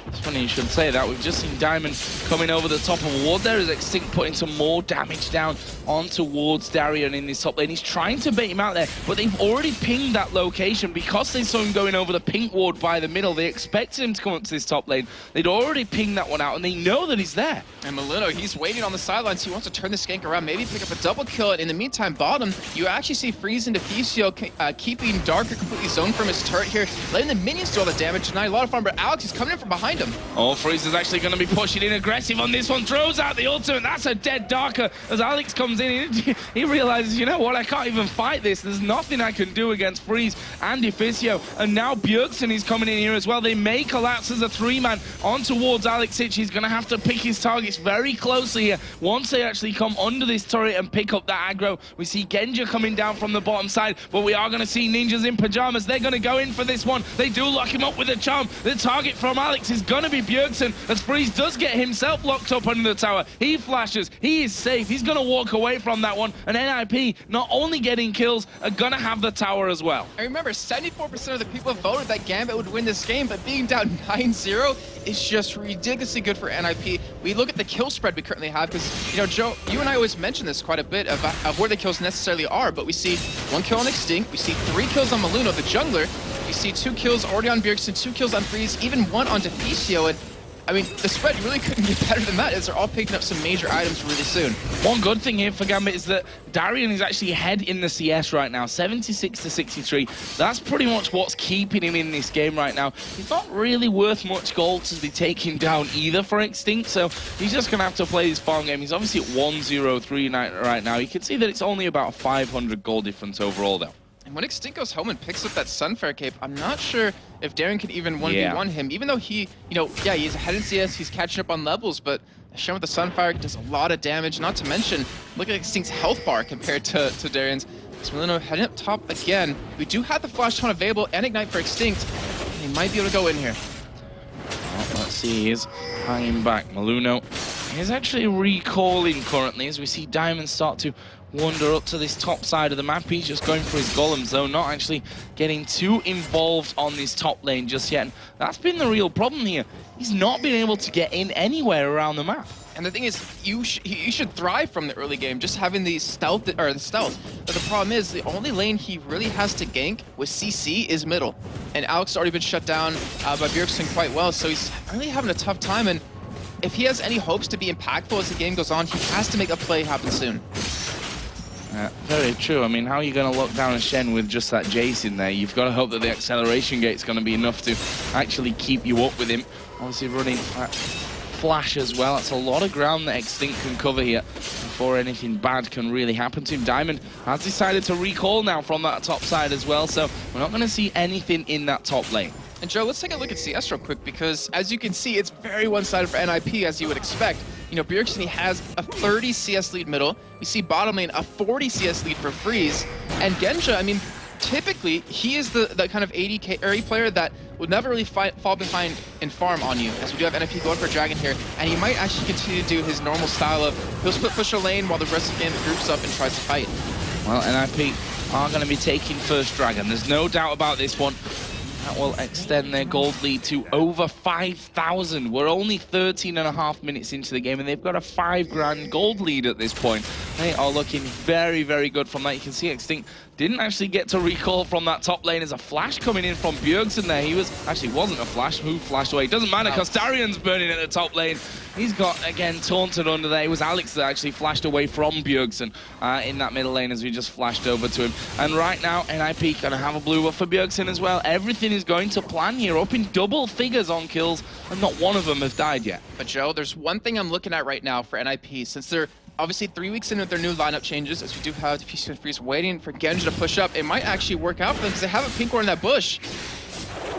[SPEAKER 6] It's funny you should say that. We've just seen Diamond coming over the top of a ward there as Extinct putting some more damage down on towards Darian in this top lane. He's trying to bait him out there, but they've already pinged that location because they saw him going over the pink ward by the middle. They expected him to come up to this top lane. They'd already pinged that one out, and they know that he's there.
[SPEAKER 9] And Maluno, he's waiting on the sidelines. He wants to turn this gank around, maybe pick up a double kill. And in the meantime, bottom, you actually see Freeze and Deficio keeping Darker completely zoned from his turret here, letting the minions do all the damage tonight. A lot of fun, but Alex is coming in from behind him.
[SPEAKER 6] Oh, Freeze is actually going to be pushing in aggressive on this one. Throws out the ultimate. That's a dead Darker. As Alex comes in, he realizes, you know what, I can't even fight this. There's nothing I can do against Freeze and Deficio. And now Bjergsen is coming in here as well. They may collapse as a 3-man on towards Alex Hitch. He's going to have to pick his targets very closely here. Once they actually come under this turret and pick up that aggro, we see Genja coming down from the bottom side, but we are going to see Ninjas in pajamas. They're going to go in for this one. They do lock him up with a charm. The target from Alex is going to be Bjergsen, as Freeze does get himself locked up under the tower. He flashes. He is safe. He's going to walk away from that one. And NIP, not only getting kills, are going to have the tower as well.
[SPEAKER 9] I remember 74% of the people voted that Gambit would win this game, but being down 9-0 is just ridiculously good for NIP. We look at the kill spread we currently have, because, you know, Joe, you and I always mention this quite a bit of where the kills necessarily are, but we see 1 kill on Extinct, we see 3 kills on Maluno, the jungler, we see 2 kills already on Bjergsen, 2 kills on Freeze, even 1 on Deficio, and I mean, the spread really couldn't get better than that, as they're all picking up some major items really soon.
[SPEAKER 6] One good thing here for Gambit is that Darian is actually ahead in the CS right now, 76-63. That's pretty much what's keeping him in this game right now. He's not really worth much gold to be taking down either for Extinct, so he's just going to have to play his farm game. He's obviously at 1-0-3 right now. You can see that it's only about a 500 gold difference overall, though.
[SPEAKER 9] And when Extinct goes home and picks up that Sunfire cape, I'm not sure if Darren can even 1v1 him, even though he, you know, yeah, he's ahead in CS, he's catching up on levels, but Shen with the Sunfire does a lot of damage, not to mention, look at Extinct's health bar compared to Darren's. Maluno heading up top again. We do have the Flash Taunt available and Ignite for Extinct. He might be able to go in here.
[SPEAKER 6] Well, let's see, he's hanging back. Maluno is actually recalling currently as we see Diamond start to wander up to this top side of the map. He's just going for his golems though, not actually getting too involved on this top lane just yet. And that's been the real problem here. He's not been able to get in anywhere around the map.
[SPEAKER 9] And the thing is, you should thrive from the early game, just having the stealth. But the problem is, the only lane he really has to gank with CC is middle. And Alex has already been shut down by Bjergsen quite well, so he's really having a tough time. And if he has any hopes to be impactful as the game goes on, he has to make a play happen soon.
[SPEAKER 6] Very true. I mean, how are you going to lock down a Shen with just that Jace in there? You've got to hope that the acceleration gate's going to be enough to actually keep you up with him. Obviously running Flash as well. That's a lot of ground that Extinct can cover here before anything bad can really happen to him. Diamond has decided to recall now from that top side as well, so we're not going to see anything in that top lane.
[SPEAKER 9] And Joe, let's take a look at CS real quick, because as you can see, it's very one-sided for NIP, as you would expect. You know, Bjergsen has a 30 CS lead middle. We see bottom lane a 40 CS lead for Freeze. And Genja, I mean, typically, he is the kind of AD carry player that would never really fall behind in farm on you, as we do have NIP going for Dragon here, and he might actually continue to do his normal style of he'll split push a lane while the rest of the game groups up and tries to fight.
[SPEAKER 6] Well, NIP are going to be taking first Dragon. There's no doubt about this one. That will extend their gold lead to over 5,000. We're only 13.5 minutes into the game, and they've got a 5 grand gold lead at this point. They are looking very, very good from that. You can see Extinct didn't actually get to recall from that top lane. As a flash coming in from Bjergsen there. He wasn't a flash. Who flashed away? Doesn't matter, because Darian's burning at the top lane. He's got, again, taunted under there. It was Alex that actually flashed away from Bjergsen in that middle lane as we just flashed over to him. And right now, NIP going to have a blue buff for Bjergsen as well. Everything is going to plan here, up in double figures on kills, and not one of them has died yet.
[SPEAKER 9] But Joe, there's one thing I'm looking at right now for NIP, since they're obviously 3 weeks into their new lineup changes, as we do have Diffusion and Freeze waiting for Genja to push up. It might actually work out for them, because they have a pink ward in that bush.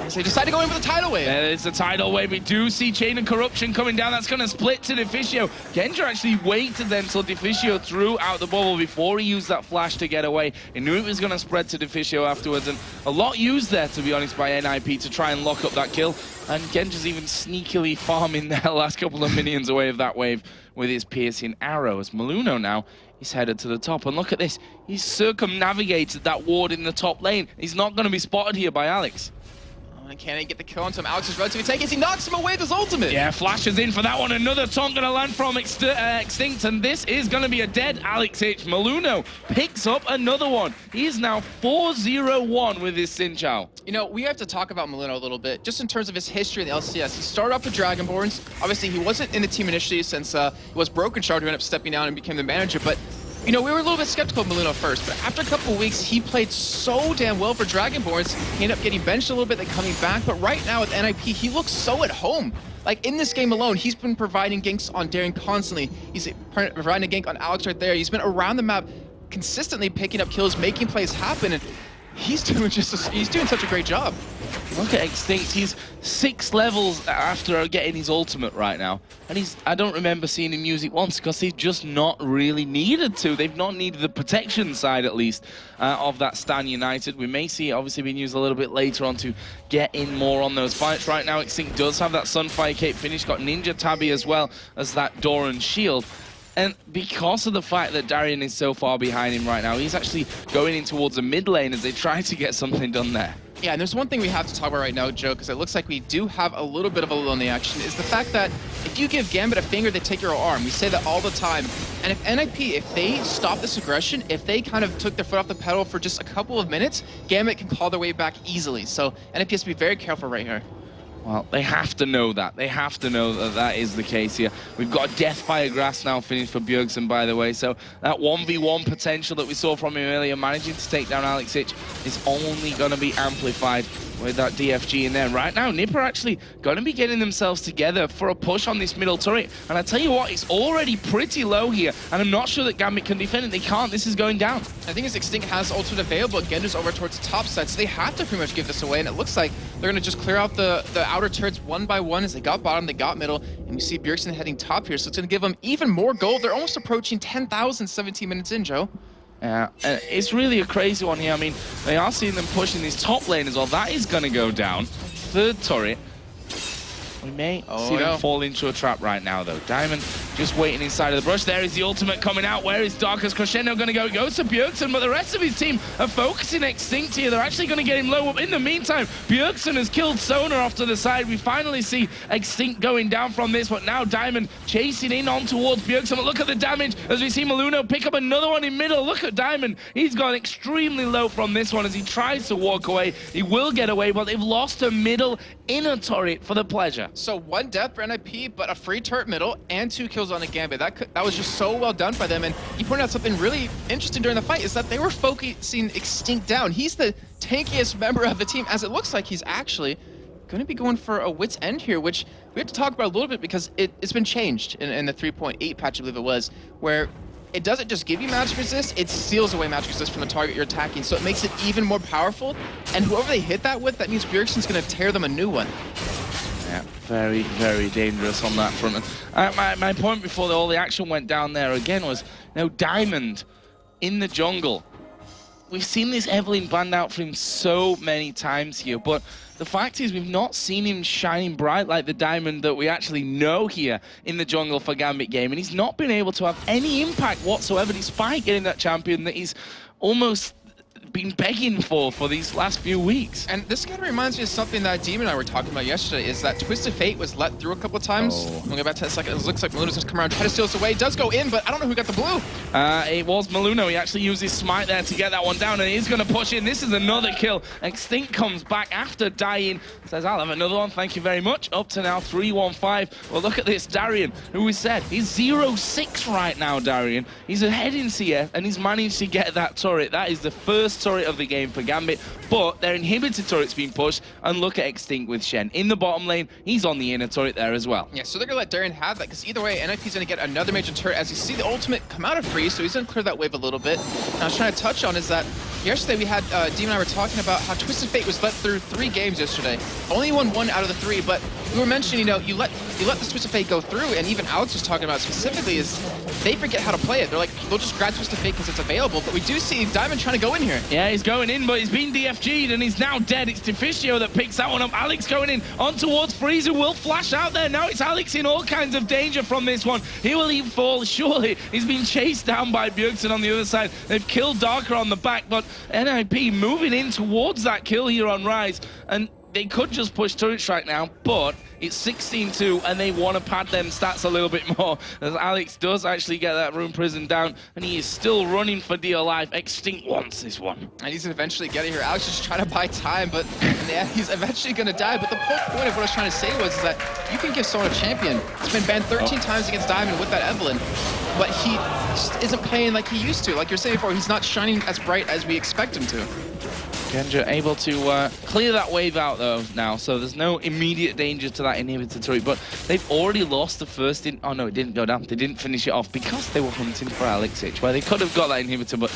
[SPEAKER 9] So they decide to go in for the tidal wave.
[SPEAKER 6] It's a tidal wave. We do see Chain of Corruption coming down. That's going to split to Diffusion. Genja actually waited then until Diffusion threw out the bubble before he used that flash to get away. He knew it was going to spread to Diffusion afterwards, and a lot used there, to be honest, by NIP to try and lock up that kill. And Genja's even sneakily farming their last couple of minions away of that wave with his piercing arrow. As Maluno now is headed to the top. And look at this. He's circumnavigated that ward in the top lane. He's not going to be spotted here by Alex.
[SPEAKER 9] And can he get the kill onto him? Alex is relatively taken. He knocks him away with his ultimate.
[SPEAKER 6] Yeah, flashes in for that one. Another taunt going to land from Extinct, and this is going to be a dead Alex H. Maluno picks up another one. He is now 4-0-1 with his Xin Chao.
[SPEAKER 9] You know, we have to talk about Maluno a little bit, just in terms of his history in the LCS. He started off with Dragonborns. Obviously, he wasn't in the team initially, since he was Broken Shard, who ended up stepping down and became the manager, but you know, we were a little bit skeptical of Maluno first, but after a couple of weeks, he played so damn well for Dragonborns. He ended up getting benched a little bit, then coming back, but right now with NIP, he looks so at home. Like, in this game alone, he's been providing ganks on Darien constantly. He's providing a gank on Alex right there. He's been around the map consistently picking up kills, making plays happen, and he's doing such a great job.
[SPEAKER 6] Look at Extinct. He's 6 levels after getting his ultimate right now. And I don't remember seeing him use it once, because they've just not really needed to. They've not needed the protection side, at least, of that Stan United. We may see it obviously being used a little bit later on to get in more on those fights. Right now, Extinct does have that Sunfire Cape finish, got Ninja Tabby as well as that Doran Shield. And because of the fact that Darien is so far behind him right now, he's actually going in towards the mid lane as they try to get something done there.
[SPEAKER 9] Yeah, and there's one thing we have to talk about right now, Joe, because it looks like we do have a little bit of a lull in the action, is the fact that if you give Gambit a finger, they take your arm. We say that all the time. And if NIP, if they stop this aggression, if they kind of took their foot off the pedal for just a couple of minutes, Gambit can claw their way back easily. So NIP has to be very careful right here.
[SPEAKER 6] Well, they have to know that. They have to know that that is the case here. We've got Deathfire Grass now finished for Bjergsen, by the way. So that 1v1 potential that we saw from him earlier, managing to take down Alex Hitch, is only going to be amplified with that DFG in there. Right now, NIP are actually going to be getting themselves together for a push on this middle turret. And I tell you what, it's already pretty low here. And I'm not sure that Gambit can defend it. They can't. This is going down.
[SPEAKER 9] I think Extinct has ultimate available. Genja's over towards the top side, so they have to pretty much give this away. And it looks like they're going to just clear out the outer turrets one by one as they got bottom, they got middle. And we see Bjergsen heading top here, so it's going to give them even more gold. They're almost approaching 10,000 17 minutes in, Joe.
[SPEAKER 6] Yeah, it's really a crazy one here. I mean, they are seeing them pushing this top lane as well. That is going to go down. Third turret. We may see them fall into a trap right now, though. Diamond just waiting inside of the brush. There is the ultimate coming out. Where is Darker's Crescendo going to go? It goes to Bjergsen, but the rest of his team are focusing Extinct here. They're actually going to get him low. In the meantime, Bjergsen has killed Sona off to the side. We finally see Extinct going down from this, but now Diamond chasing in on towards Bjergsen. But look at the damage as we see Maluno pick up another one in middle. Look at Diamond. He's gone extremely low from this one as he tries to walk away. He will get away, but they've lost a middle inner turret for the pleasure.
[SPEAKER 9] So 1 death for NIP, but a free turret middle and 2 kills on a Gambit. That was just so well done by them. And you pointed out something really interesting during the fight is that they were focusing Extinct down. He's the tankiest member of the team, as it looks like he's actually going to be going for a wit's end here, which we have to talk about a little bit because it's been changed in the 3.8 patch, I believe it was, where it doesn't just give you magic resist, it steals away magic resist from the target you're attacking, so it makes it even more powerful. And whoever they hit that with, that means Bjergsen's going to tear them a new one.
[SPEAKER 6] Yeah, very, very dangerous on that front. My point before all the action went down there again was, Diamond in the jungle. We've seen this Evelyn banned out for him so many times here, but the fact is we've not seen him shining bright like the Diamond that we actually know here in the jungle for Gambit game, and he's not been able to have any impact whatsoever despite getting that champion that he's almost been begging for these last few weeks.
[SPEAKER 9] And this kind of reminds me of something that Demon and I were talking about yesterday, is that Twisted Fate was let through a couple of times. We'll go back to that second. It looks like Maluno's going to come around, try to steal this away. It does go in, but I don't know who got the blue.
[SPEAKER 6] It was Maluno. He actually used his smite there to get that one down, and he's going to push in. This is another kill. Extinct comes back after dying. Says, I'll have another one. Thank you very much. Up to now 3-1-5. Well, look at this. Darian, who we said, he's 0-6 right now, Darian. He's ahead in CF, and he's managed to get that turret. That is the first turret of the game for Gambit, but their inhibitor turret's being pushed, and look at Extinct with Shen. In the bottom lane, he's on the inner turret there as well.
[SPEAKER 9] Yeah, so they're going to let Darian have that, because either way, NIP's going to get another major turret. As you see the ultimate come out of freeze, so he's going to clear that wave a little bit. And I was trying to touch on is that yesterday we had, Demon and I were talking about how Twisted Fate was let through 3 games yesterday. Only won 1 out of the 3, but we were mentioning, you let the Twisted Fate go through, and even Alex was talking about specifically is they forget how to play it. They're like, they'll just grab Twisted Fate because it's available, but we do see Diamond trying to go in here.
[SPEAKER 6] Yeah, he's going in, but he's been DFG'd, and he's now dead. It's Deficio that picks that one up. Alex going in on towards Freeze, who will flash out there. Now it's Alex in all kinds of danger from this one. He will even fall, surely. He's been chased down by Bjergsen on the other side. They've killed Darker on the back, but NIP moving in towards that kill here on Rise, and they could just push turret strike now, but it's 16-2, and they want to pad them stats a little bit more, as Alex does actually get that Rune Prison down, and he is still running for dear life. Extinct wants this one.
[SPEAKER 9] And he's going to eventually get it here. Alex is just trying to buy time, but yeah, he's eventually going to die. But the whole point of what I was trying to say was that you can give someone a champion. He's been banned 13 times against Diamond with that Evelyn, but he just isn't playing like he used to. Like you're saying before, he's not shining as bright as we expect him to.
[SPEAKER 6] Genja able to clear that wave out though now, so there's no immediate danger to that inhibitor turret, but they've already lost the first oh no, it didn't go down. They didn't finish it off because they were hunting for Alexich, where they could have got that inhibitor, but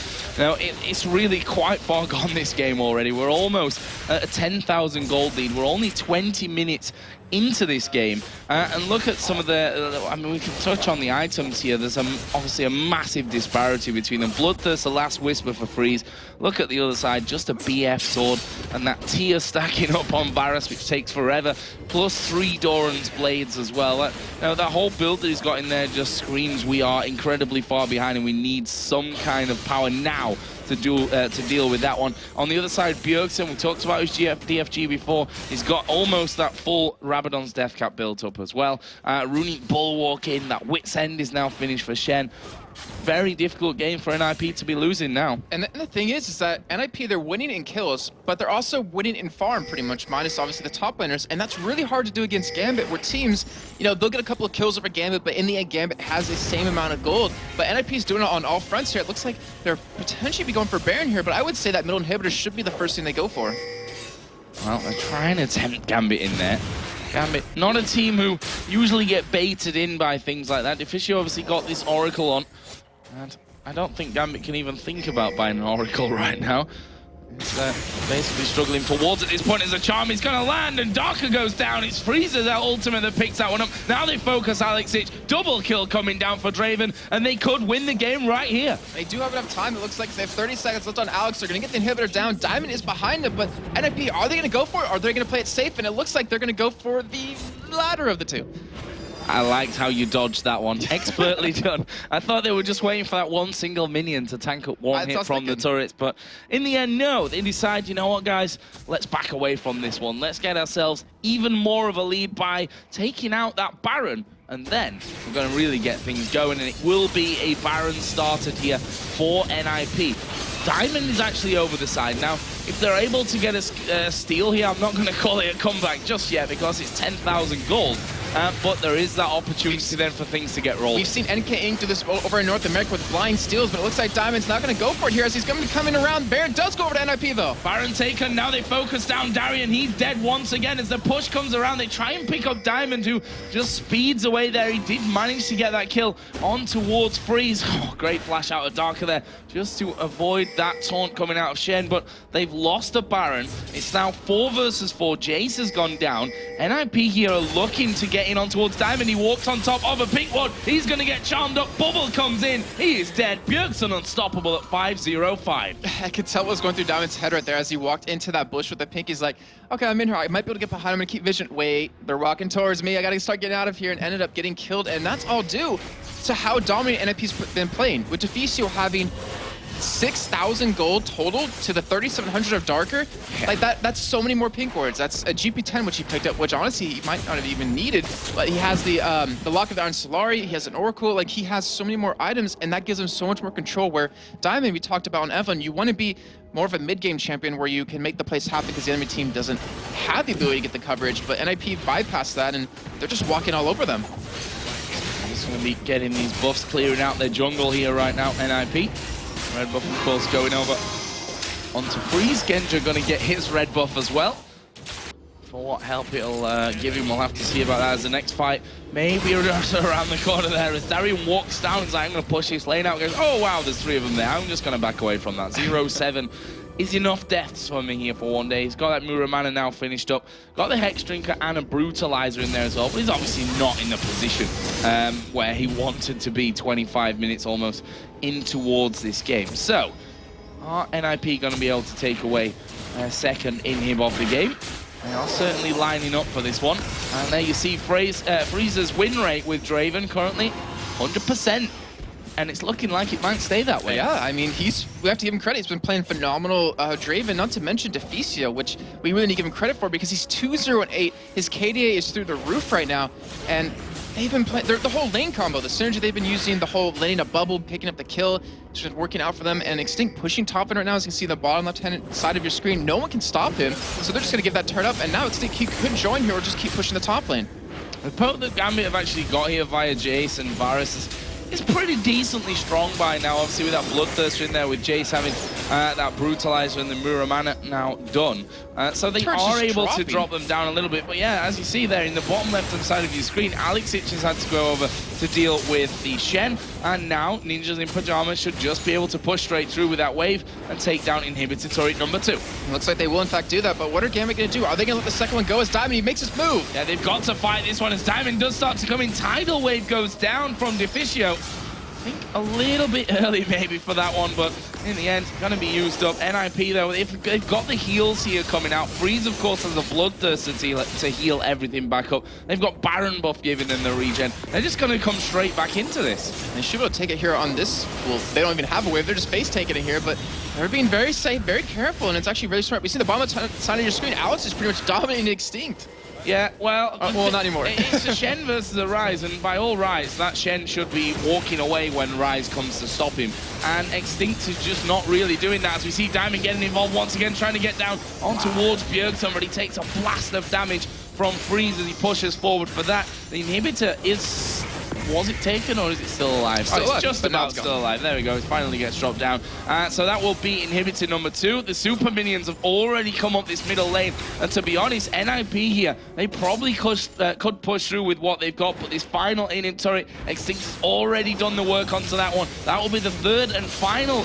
[SPEAKER 6] it's really quite far gone this game already. We're almost at a 10,000 gold lead. We're only 20 minutes into this game, and look at some of the, I mean, we can touch on the items here. There's obviously a massive disparity between them. Bloodthirst, the last whisper for Freeze. Look at the other side, just a BF sword, and that tier stacking up on Varus, which takes forever, plus 3 Doran's blades as well. That whole build that he's got in there just screams we are incredibly far behind, and we need some kind of power now to deal with that one. On the other side, Bjergsen, we talked about his DFG before. He's got almost that full Rabadon's Death Cap built up as well. Runic Bulwark in, that Wit's End is now finished for Shen. Very difficult game for NIP to be losing now.
[SPEAKER 9] And the thing is that NIP, they're winning in kills, but they're also winning in farm pretty much, minus obviously the top laners, and that's really hard to do against Gambit, where teams, they'll get a couple of kills over Gambit, but in the end, Gambit has the same amount of gold. But NIP is doing it on all fronts here. It looks like they're potentially be going for Baron here, but I would say that middle inhibitor should be the first thing they go for.
[SPEAKER 6] Well, they're trying to tempt Gambit in there. Gambit, not a team who usually get baited in by things like that. Deficio obviously got this Oracle on, and I don't think Gambit can even think about buying an Oracle right now. He's basically struggling towards at this point as a charm is going to land, and Darker goes down. It's Freezer, that ultimate that picks that one up. Now they focus Alexich. Double kill coming down for Draven, and they could win the game right here.
[SPEAKER 9] They do have enough time. It looks like they have 30 seconds left on Alex. They're going to get the inhibitor down. Diamond is behind them, but NIP, are they going to go for it? Or are they going to play it safe? And it looks like they're going to go for the latter of the two.
[SPEAKER 6] I liked how you dodged that one. Expertly done. I thought they were just waiting for that one single minion to tank up one hit from the turrets, but in the end, no. They decide, you know what, guys? Let's back away from this one. Let's get ourselves even more of a lead by taking out that Baron. And then we're going to really get things going, and it will be a Baron started here for NIP. Diamond is actually over the side. Now, if they're able to get a steal here, I'm not going to call it a comeback just yet because it's 10,000 gold. But there is that opportunity then for things to get rolled.
[SPEAKER 9] We've seen NK Inc. do this over in North America with blind steals, but it looks like Diamond's not going to go for it here as he's going to be coming around. Baron does go over to NIP, though.
[SPEAKER 6] Baron taken. Now they focus down Darian. He's dead once again as the push comes around. They try and pick up Diamond, who just speeds away there. He did manage to get that kill on towards Freeze. Oh, great flash out of Darker there just to avoid that taunt coming out of Shen, but they've lost a Baron. It's now 4 versus 4. Jace has gone down. NIP here are looking to get in on towards Diamond. He walks on top of a pink one. He's going to get charmed up. Bubble comes in. He is dead. Bjergsen unstoppable at 505.
[SPEAKER 9] I could tell what was going through Diamond's head right there as he walked into that bush with the pink. He's like, okay, I'm in here. I might be able to get behind him. I'm going to keep vision. Wait, they're walking towards me. I got to start getting out of here, and ended up getting killed. And that's all due to how dominant NIP's been playing, with Deficio having 6,000 gold total to the 3,700 of Darker. Like that's so many more pink wards. That's a GP10 which he picked up, which honestly he might not have even needed. But he has the Lock of the Iron Solari, he has an Oracle, like he has so many more items, and that gives him so much more control. Where Diamond, we talked about on Evan, you want to be more of a mid-game champion where you can make the place happen because the enemy team doesn't have the ability to get the coverage, but NIP bypassed that and they're just walking all over them.
[SPEAKER 6] Just going to be getting these buffs, clearing out their jungle here right now, NIP. Red buff, of course, going over onto Freeze. Genja going to get his red buff as well. For what help it'll give him, we'll have to see about that as the next fight. Maybe around the corner there as Darian walks down. He's like, I'm going to push this lane out. Goes, oh, wow, there's 3 of them there. I'm just going to back away from that. 0-7 is enough deaths for me here for one day. He's got that Muramana now finished up. Got the Hex Drinker and a Brutalizer in there as well. But he's obviously not in the position where he wanted to be 25 minutes almost in towards this game. So, are NIP going to be able to take away a second inhib of the game? They are certainly lining up for this one. And there you see Freeze's win rate with Draven currently 100%. And it's looking like it might stay that way.
[SPEAKER 9] Yeah, I mean, we have to give him credit. He's been playing phenomenal Draven, not to mention Deficio, which we really need to give him credit for because he's 2-0-8. His KDA is through the roof right now. And they've been playing the whole lane combo, the synergy they've been using, the whole landing a bubble, picking up the kill, it's been working out for them. And Extinct pushing top in right now, as you can see the bottom left-hand side of your screen. No one can stop him, so they're just going to give that turn up. And now Extinct, he could join here or just keep pushing the top lane.
[SPEAKER 6] The poke that Gambit have actually got here via Jace and Varus is pretty decently strong by now, obviously with that Bloodthirster in there, with Jace having that Brutalizer and the Muramana now done. So they are able to drop them down a little bit. But yeah, as you see there in the bottom left-hand side of your screen, Alexic has had to go over to deal with the Shen. And now Ninjas in Pajamas should just be able to push straight through with that wave and take down Inhibitor turret number 2.
[SPEAKER 9] Looks like they will in fact do that, but what are Gambit going to do? Are they going to let the second one go as Diamond, he makes his move?
[SPEAKER 6] Yeah, they've got to fight this one as Diamond does start to come in. Tidal Wave goes down from Deficio. I think a little bit early maybe for that one, but in the end, going to be used up. NIP though, they've got the heals here coming out. Freeze, of course, has a Bloodthirster to heal everything back up. They've got Baron buff given in the regen. They're just going to come straight back into this.
[SPEAKER 9] They should be able to take it here on this. Well, they don't even have a wave. They're just face taking it here, but they're being very safe, very careful, and it's actually really smart. We see the bottom side of your screen. Alex is pretty much dominating Extinct.
[SPEAKER 6] Yeah, well,
[SPEAKER 9] well, not anymore.
[SPEAKER 6] It's a Shen versus a Ryze, and by all Ryze, that Shen should be walking away when Ryze comes to stop him. And Extinct is just not really doing that, as we see Diamond getting involved once again, trying to get down on towards Bjergsen, but he takes a blast of damage from Freeze as he pushes forward for that. The inhibitor is... Was it taken or is it still alive? So it's just about still alive. There we go. It finally gets dropped down. So that will be inhibitor number 2. The super minions have already come up this middle lane. And to be honest, NIP here, they probably could push through with what they've got. But this final inhib turret, Extinct has already done the work onto that one. That will be the 3rd and final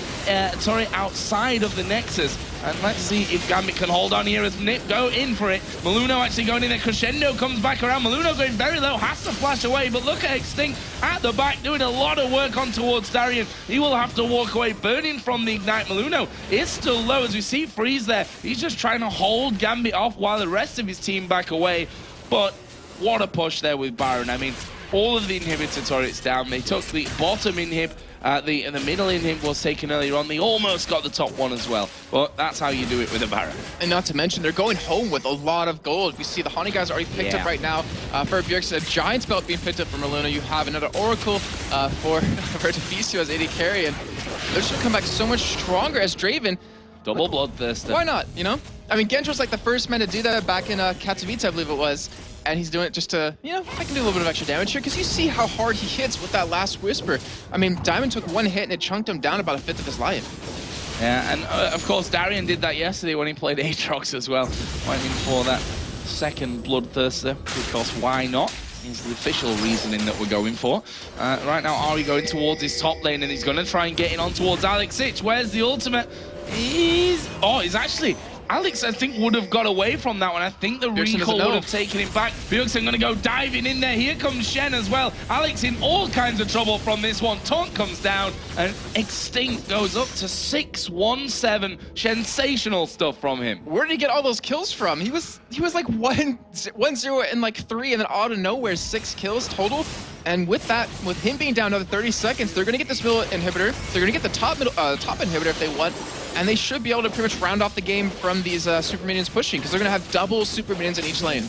[SPEAKER 6] turret outside of the Nexus. And let's see if Gambit can hold on here as Nip go in for it. Maluno actually going in there. Crescendo comes back around. Maluno going very low, has to flash away. But look at Extinct at the back doing a lot of work on towards Darian. He will have to walk away, burning from the Ignite. Maluno is still low as we see Freeze there. He's just trying to hold Gambit off while the rest of his team back away. But what a push there with Baron. I mean, all of the inhibitor turrets down. They took the bottom inhib, the middle inhib was taken earlier on. They almost got the top one as well, but that's how you do it with a Baron.
[SPEAKER 9] And not to mention, they're going home with a lot of gold. We see the Honey guys already picked up right now. For Bjergsen, a Giant's Belt being picked up from Merluna. You have another Oracle for Deficio as AD carry, and they're just gonna come back so much stronger as Draven.
[SPEAKER 6] Double Bloodthirster.
[SPEAKER 9] Why not, you know? I mean, Gench was like the first man to do that back in Katowice, I believe it was. And he's doing it just to, you know, I can do a little bit of extra damage here, because you see how hard he hits with that last Whisper. I mean, Diamond took one hit and it chunked him down about a fifth of his life.
[SPEAKER 6] Yeah, and of course, Darian did that yesterday when he played Aatrox as well. Went in for that second Bloodthirster, because why not? Is the official reasoning that we're going for. Right now, Ari going towards his top lane, and he's going to try and get in on towards Alex Ich. Where's the ultimate? He's actually... Alex, I think, would have got away from that one. I think the recall would have taken him back. Bjergsen going to go diving in there. Here comes Shen as well. Alex in all kinds of trouble from this one. Taunt comes down, and Extinct goes up to 617. Sensational stuff from him.
[SPEAKER 9] Where did he get all those kills from? He was like 1-0 and like 3, and then out of nowhere 6 kills total. And with that, with him being down another 30 seconds, they're going to get this middle inhibitor. They're going to get the top inhibitor if they want. And they should be able to pretty much round off the game from these super minions pushing, because they're going to have double super minions in each lane.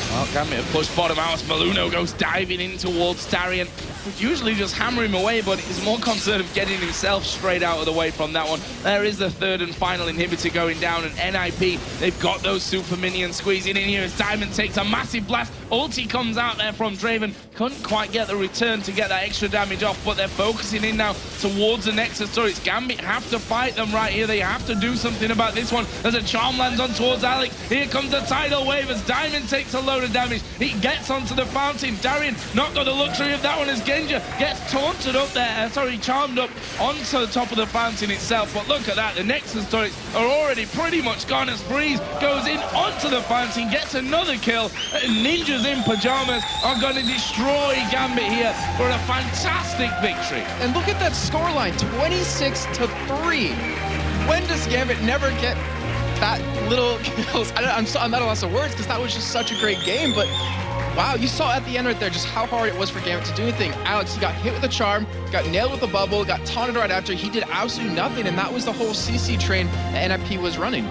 [SPEAKER 6] Well, Gambit push bottom out. Meluno goes diving in towards Darian. Would usually just hammer him away, but he's more concerned of getting himself straight out of the way from that one. There is the third and final inhibitor going down, and NIP, they've got those super minions squeezing in here as Diamond takes a massive blast. Ulti comes out there from Draven. Couldn't quite get the return to get that extra damage off, but they're focusing in now towards the Nexus turrets. Gambit have to fight them right here. They have to do something about this one. As a charm lands on towards Alex. Here comes the tidal wave as Diamond takes a load of damage. He gets onto the fountain. Darian not got the luxury of that one as Genja gets taunted up there, charmed up onto the top of the fountain itself. But look at that, the Nexus turrets are already pretty much gone as Breeze goes in onto the fountain, gets another kill. Ninjas in pajamas are going to destroy Gambit here for a fantastic victory.
[SPEAKER 9] And look at that scoreline, 26-3. When does Gambit never get that little kills? I'm at a loss of words, because that was just such a great game, but wow, you saw at the end right there just how hard it was for Gambit to do anything. Alex, he got hit with a charm, got nailed with a bubble, got taunted right after. He did absolutely nothing, and that was the whole CC train that NIP was running.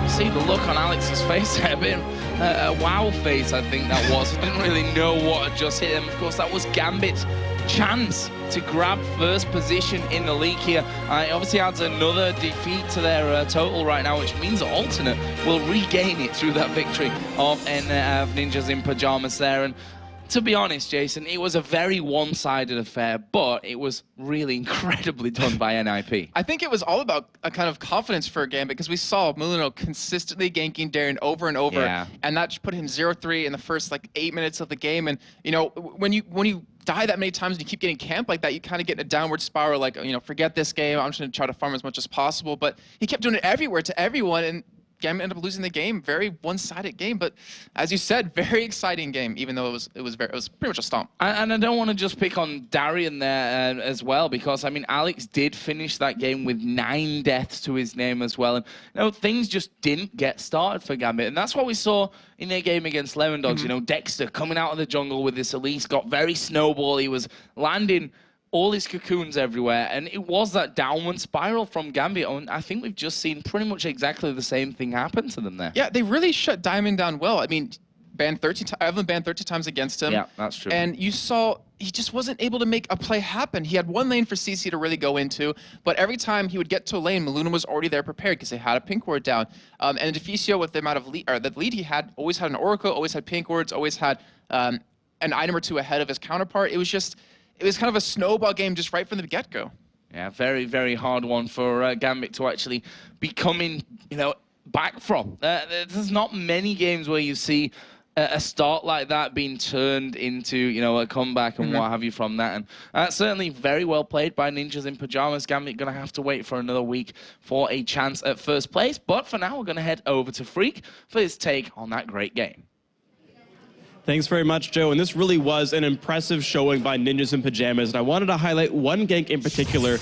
[SPEAKER 6] You see the look on Alex's face there, a bit of a wow face, I think that was. I didn't really know what had just hit him. Of course, that was Gambit's chance to grab first position in the league here. It obviously adds another defeat to their total right now, which means Alternate will regain it through that victory of Ninjas in Pajamas there. And to be honest, Jason, it was a very one-sided affair, but it was really incredibly done by NIP.
[SPEAKER 9] I think it was all about a kind of confidence for Gambit, because we saw Meluno consistently ganking Darren over and over, and that just put him 0-3 in the first like 8 minutes of the game. And you know, when you die that many times and you keep getting camped like that, you kind of get in a downward spiral, like, you know, forget this game, I'm just going to try to farm as much as possible. But he kept doing it everywhere to everyone, and Gambit ended up losing the game. Very one-sided game, but as you said, very exciting game, even though it was pretty much a stomp.
[SPEAKER 6] And I don't want to just pick on Darian there as well, because I mean, Alex did finish that game with 9 deaths to his name as well, and you know, things just didn't get started for Gambit, and that's what we saw in their game against Lemon Dogs. You know, Dexter coming out of the jungle with this Elise got very snowball. He was landing all his cocoons everywhere, and it was that downward spiral from Gambit, and I think we've just seen pretty much exactly the same thing happen to them there.
[SPEAKER 9] Yeah, they really shut Diamond down well. I mean, Evelyn banned 30 times against him.
[SPEAKER 6] Yeah, that's true.
[SPEAKER 9] And you saw he just wasn't able to make a play happen. He had one lane for CC to really go into, but every time he would get to a lane, Meluno was already there prepared because they had a pink ward down. And Deficio, with the amount of the lead he had, always had an Oracle, always had pink wards, always had an item or two ahead of his counterpart. It was kind of a snowball game just right from the get-go.
[SPEAKER 6] Yeah, very, very hard one for Gambit to actually be coming, you know, back from. There's not many games where you see a start like that being turned into, you know, a comeback and what have you from that. And certainly very well played by Ninjas in Pajamas. Gambit going to have to wait for another week for a chance at first place. But for now, we're going to head over to Freak for his take on that great game.
[SPEAKER 7] Thanks very much, Joe. And this really was an impressive showing by Ninjas in Pajamas. And I wanted to highlight one gank in particular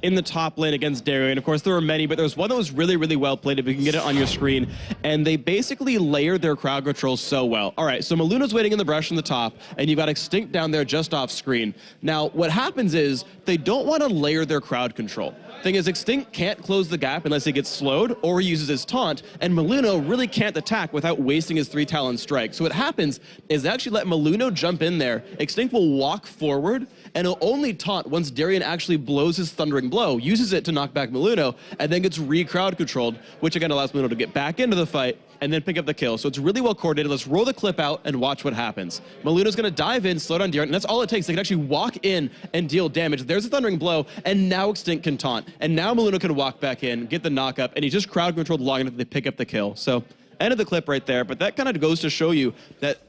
[SPEAKER 7] in the top lane against Darian. Of course, there were many, but there was one that was really, really well played, if you can get it on your screen. And they basically layered their crowd control so well. All right, so Maluna's waiting in the brush on the top, and you've got Extinct down there just off screen. Now, what happens is they don't want to layer their crowd control. Thing is, Extinct can't close the gap unless he gets slowed or he uses his taunt, and Maluno really can't attack without wasting his 3 Talon strike. So what happens is they actually let Maluno jump in there. Extinct will walk forward, and he'll only taunt once Darian actually blows his Thundering Blow, uses it to knock back Maluno, and then gets re-crowd controlled, which again allows Maluno to get back into the fight and then pick up the kill. So it's really well coordinated. Let's roll the clip out and watch what happens. Maluno's gonna dive in, slow down Darian, and that's all it takes. They can actually walk in and deal damage. There's a Thundering Blow, and now Extinct can taunt. And now Maluno can walk back in, get the knock up, and he just crowd controlled long enough that they pick up the kill. So end of the clip right there, but that kind of goes to show you that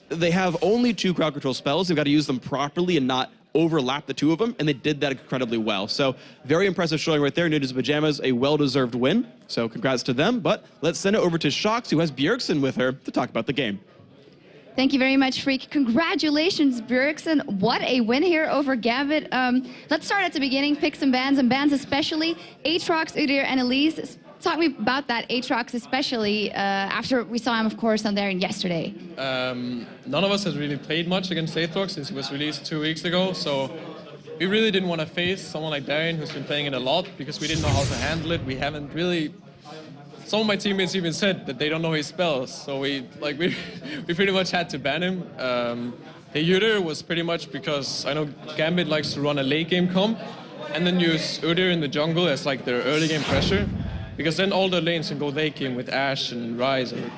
[SPEAKER 7] they have only 2 crowd control spells. They've got to use them properly and not overlap the 2 of them, and they did that incredibly well. So very impressive showing right there. Ninjas in Pajamas, a well-deserved win. So congrats to them, but let's send it over to Shox, who has Bjergsen with her to talk about the game.
[SPEAKER 8] Thank you very much, Freak. Congratulations, Bjergsen. What a win here over Gambit. Let's start at the beginning, pick some bans, and bans especially. Aatrox, Udyr, and Elise. Talk me about that, Aatrox especially, after we saw him, of course, on there yesterday.
[SPEAKER 12] None of us has really played much against Aatrox since he was released 2 weeks ago, so we really didn't want to face someone like Darian, who's been playing it a lot, because we didn't know how to handle it. We haven't really... Some of my teammates even said that they don't know his spells, so we pretty much had to ban him. The Udyr was pretty much because I know Gambit likes to run a late game comp, and then use Udyr in the jungle as like their early game pressure. Because then all the lanes can go late game with Ashe and Ryze or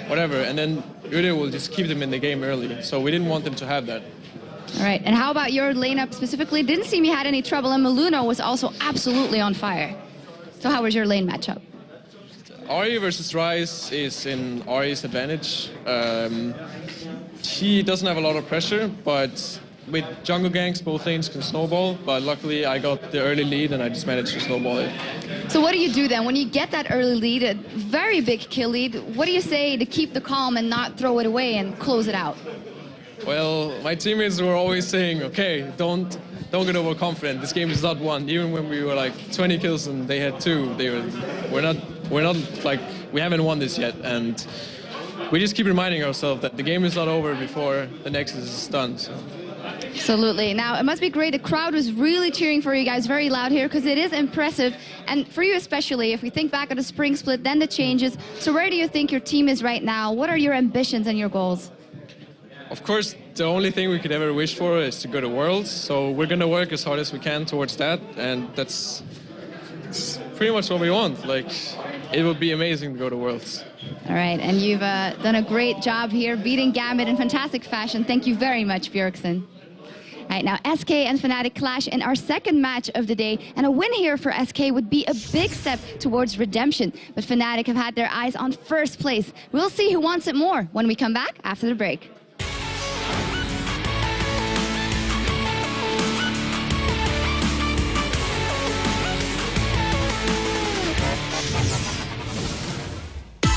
[SPEAKER 12] whatever, and then Udyr will just keep them in the game early. So we didn't want them to have that.
[SPEAKER 8] All right, and how about your lane up specifically? Didn't seem you had any trouble, and Maluno was also absolutely on fire. So how was your lane matchup?
[SPEAKER 12] Ahri versus Ryze is in Ahri's advantage. He doesn't have a lot of pressure, but with jungle ganks, both lanes can snowball, but luckily I got the early lead and I just managed to snowball it.
[SPEAKER 8] So what do you do then? When you get that early lead, a very big kill lead, what do you say to keep the calm and not throw it away and close it out?
[SPEAKER 12] Well, my teammates were always saying, okay, don't get overconfident. This game is not won. Even when we were like 20 kills and they had 2, we're not like, we haven't won this yet. And we just keep reminding ourselves that the game is not over before the Nexus is done. So.
[SPEAKER 8] Absolutely. Now, it must be great. The crowd was really cheering for you guys very loud here because it is impressive. And for you especially, if we think back at the spring split, then the changes. So where do you think your team is right now? What are your ambitions and your goals?
[SPEAKER 12] Of course, the only thing we could ever wish for is to go to Worlds. So we're going to work as hard as we can towards that. And that's pretty much what we want. Like, it would be amazing to go to Worlds.
[SPEAKER 8] All right, and you've done a great job here, beating Gambit in fantastic fashion. Thank you very much, Bjergsen. All right, now SK and Fnatic clash in our second match of the day, and a win here for SK would be a big step towards redemption. But Fnatic have had their eyes on first place. We'll see who wants it more when we come back after the break.